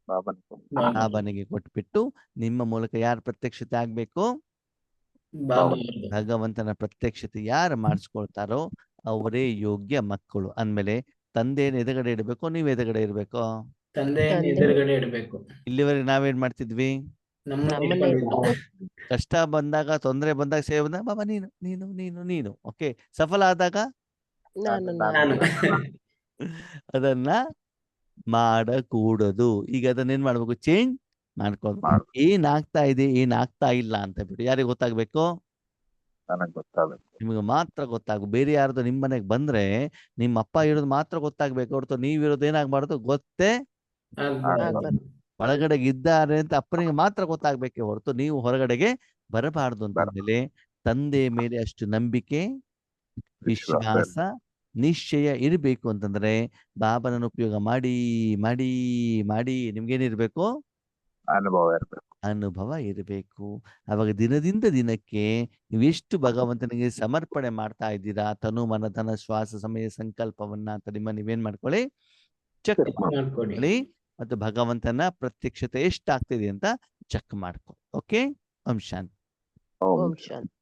ಬಾಬನಿಗೆ ಕೊಟ್ಬಿಟ್ಟು ನಿಮ್ಮ ಮೂಲಕ ಯಾರು ಪ್ರತ್ಯಕ್ಷತೆ ಆಗ್ಬೇಕು? ಬಾಬಾವ್ರದ್ದು. ಭಗವಂತನ ಪ್ರತ್ಯಕ್ಷತೆ ಯಾರು ಮಾಡಿಸ್ಕೊಳ್ತಾರೋ ಅವರೇ ಯೋಗ್ಯ ಮಕ್ಕಳು. ಅಂದ್ಮೇಲೆ ತಂದೆಯನ್ನು ಎದುರುಗಡೆ ಇಡಬೇಕು, ನೀವು ಎದುರುಗಡೆ ಇರ್ಬೇಕು. ತಂದೆಯನ್ನು ತಂದೆ. ಎದುರುಗಡೆ ಇಡ್ಬೇಕು. ಇಲ್ಲಿವರೆಗೆ ನಾವೇನ್ ಮಾಡ್ತಿದ್ವಿ? ನಮ್ಮನ್ನ ನಮ್ಮನ್ನೇ ಇಟ್ಕೊಂಡಿದ್ವಿ. ಕಷ್ಟ ಬಂದಾಗ, ತೊಂದರೆ ಬಂದಾಗ, ಸೇವೆ ಬಂದಾಗ ಬಾಬಾ ನೀನು ನೀನು ನೀನು ನೀನು ಓಕೆ. ಸಫಲ ಆದಾಗ ನಾನು ನಾನು ಅದನ್ನ ಮಾಡಕೂಡದು. ಈಗ ಅದನ್ನೇನ್ ಮಾಡ್ಬೇಕು? ಚೇಂಜ್ ಮಾಡ್ಕೊಳ್ಬೇಕು. ಏನಾಗ್ತಾ ಇದೆ, ಏನಾಗ್ತಾ ಇಲ್ಲ ಅಂತ ಬಿಟ್ಟು ಯಾರಿಗೆ ಗೊತ್ತಾಗ್ಬೇಕು? ನನಗ್ ಗೊತ್ತಾಗಬೇಕು. ನಿಮಗೆ ಮಾತ್ರ ಗೊತ್ತಾಗ. ಬೇರೆ ಯಾರ್ದು ನಿಮ್ಮ ಮನೆಗೆ ಬಂದ್ರೆ ನಿಮ್ಮ ಅಪ್ಪ ಇರೋದು ಮಾತ್ರ ಗೊತ್ತಾಗ್ಬೇಕು ಹೊರತು ನೀವಿರೋದು ಏನಾಗ್ಬಾರ್ದು, ಗೊತ್ತೇ ಆಗ್ಬಾರ್ದು. ಒಳಗಡೆಗೆ ಇದ್ದಾರೆ ಅಂತ ಅಪ್ಪನಿಗೆ ಮಾತ್ರ ಗೊತ್ತಾಗ್ಬೇಕೆ ಹೊರತು ನೀವು ಹೊರಗಡೆಗೆ ಬರಬಾರ್ದು. ಅಂತಂದ್ಮೇಲೆ ತಂದೆ ಮೇಲೆ ಅಷ್ಟು ನಂಬಿಕೆ, ವಿಶ್ವಾಸ, ನಿಶ್ಚಯ ಇರಬೇಕು. ಅಂತಂದ್ರೆ ಬಾಬನನ್ನು ಉಪಯೋಗ ಮಾಡಿ ಮಾಡಿ ಮಾಡಿ ನಿಮ್ಗೇನಿರ್ಬೇಕು? ಅನುಭವ ಇರ್ಬೇಕು. ಅನುಭವ ಇರಬೇಕು. ಅವಾಗ ದಿನದಿಂದ ದಿನಕ್ಕೆ ನೀವೆಷ್ಟು ಭಗವಂತನಿಗೆ ಸಮರ್ಪಣೆ ಮಾಡ್ತಾ ಇದ್ದೀರಾ, ತನು ಮನ ಧನ ಶ್ವಾಸ ಸಮಯ ಸಂಕಲ್ಪವನ್ನ ಅಂತ ನೀವೇನ್ ಮಾಡ್ಕೊಳ್ಳಿ, ಚೆಕ್ ಮಾಡ್ಕೊಳ್ಳಿ. ಮತ್ತು ಭಗವಂತನ ಪ್ರತ್ಯಕ್ಷತೆ ಎಷ್ಟಾಗ್ತಿದೆ ಅಂತ ಚೆಕ್ ಮಾಡ್ಕೊಳ್ಳಿ. ಓಕೆ. ಓಂ ಶಾಂತಿ. ಓಂ ಶಾಂತಿ.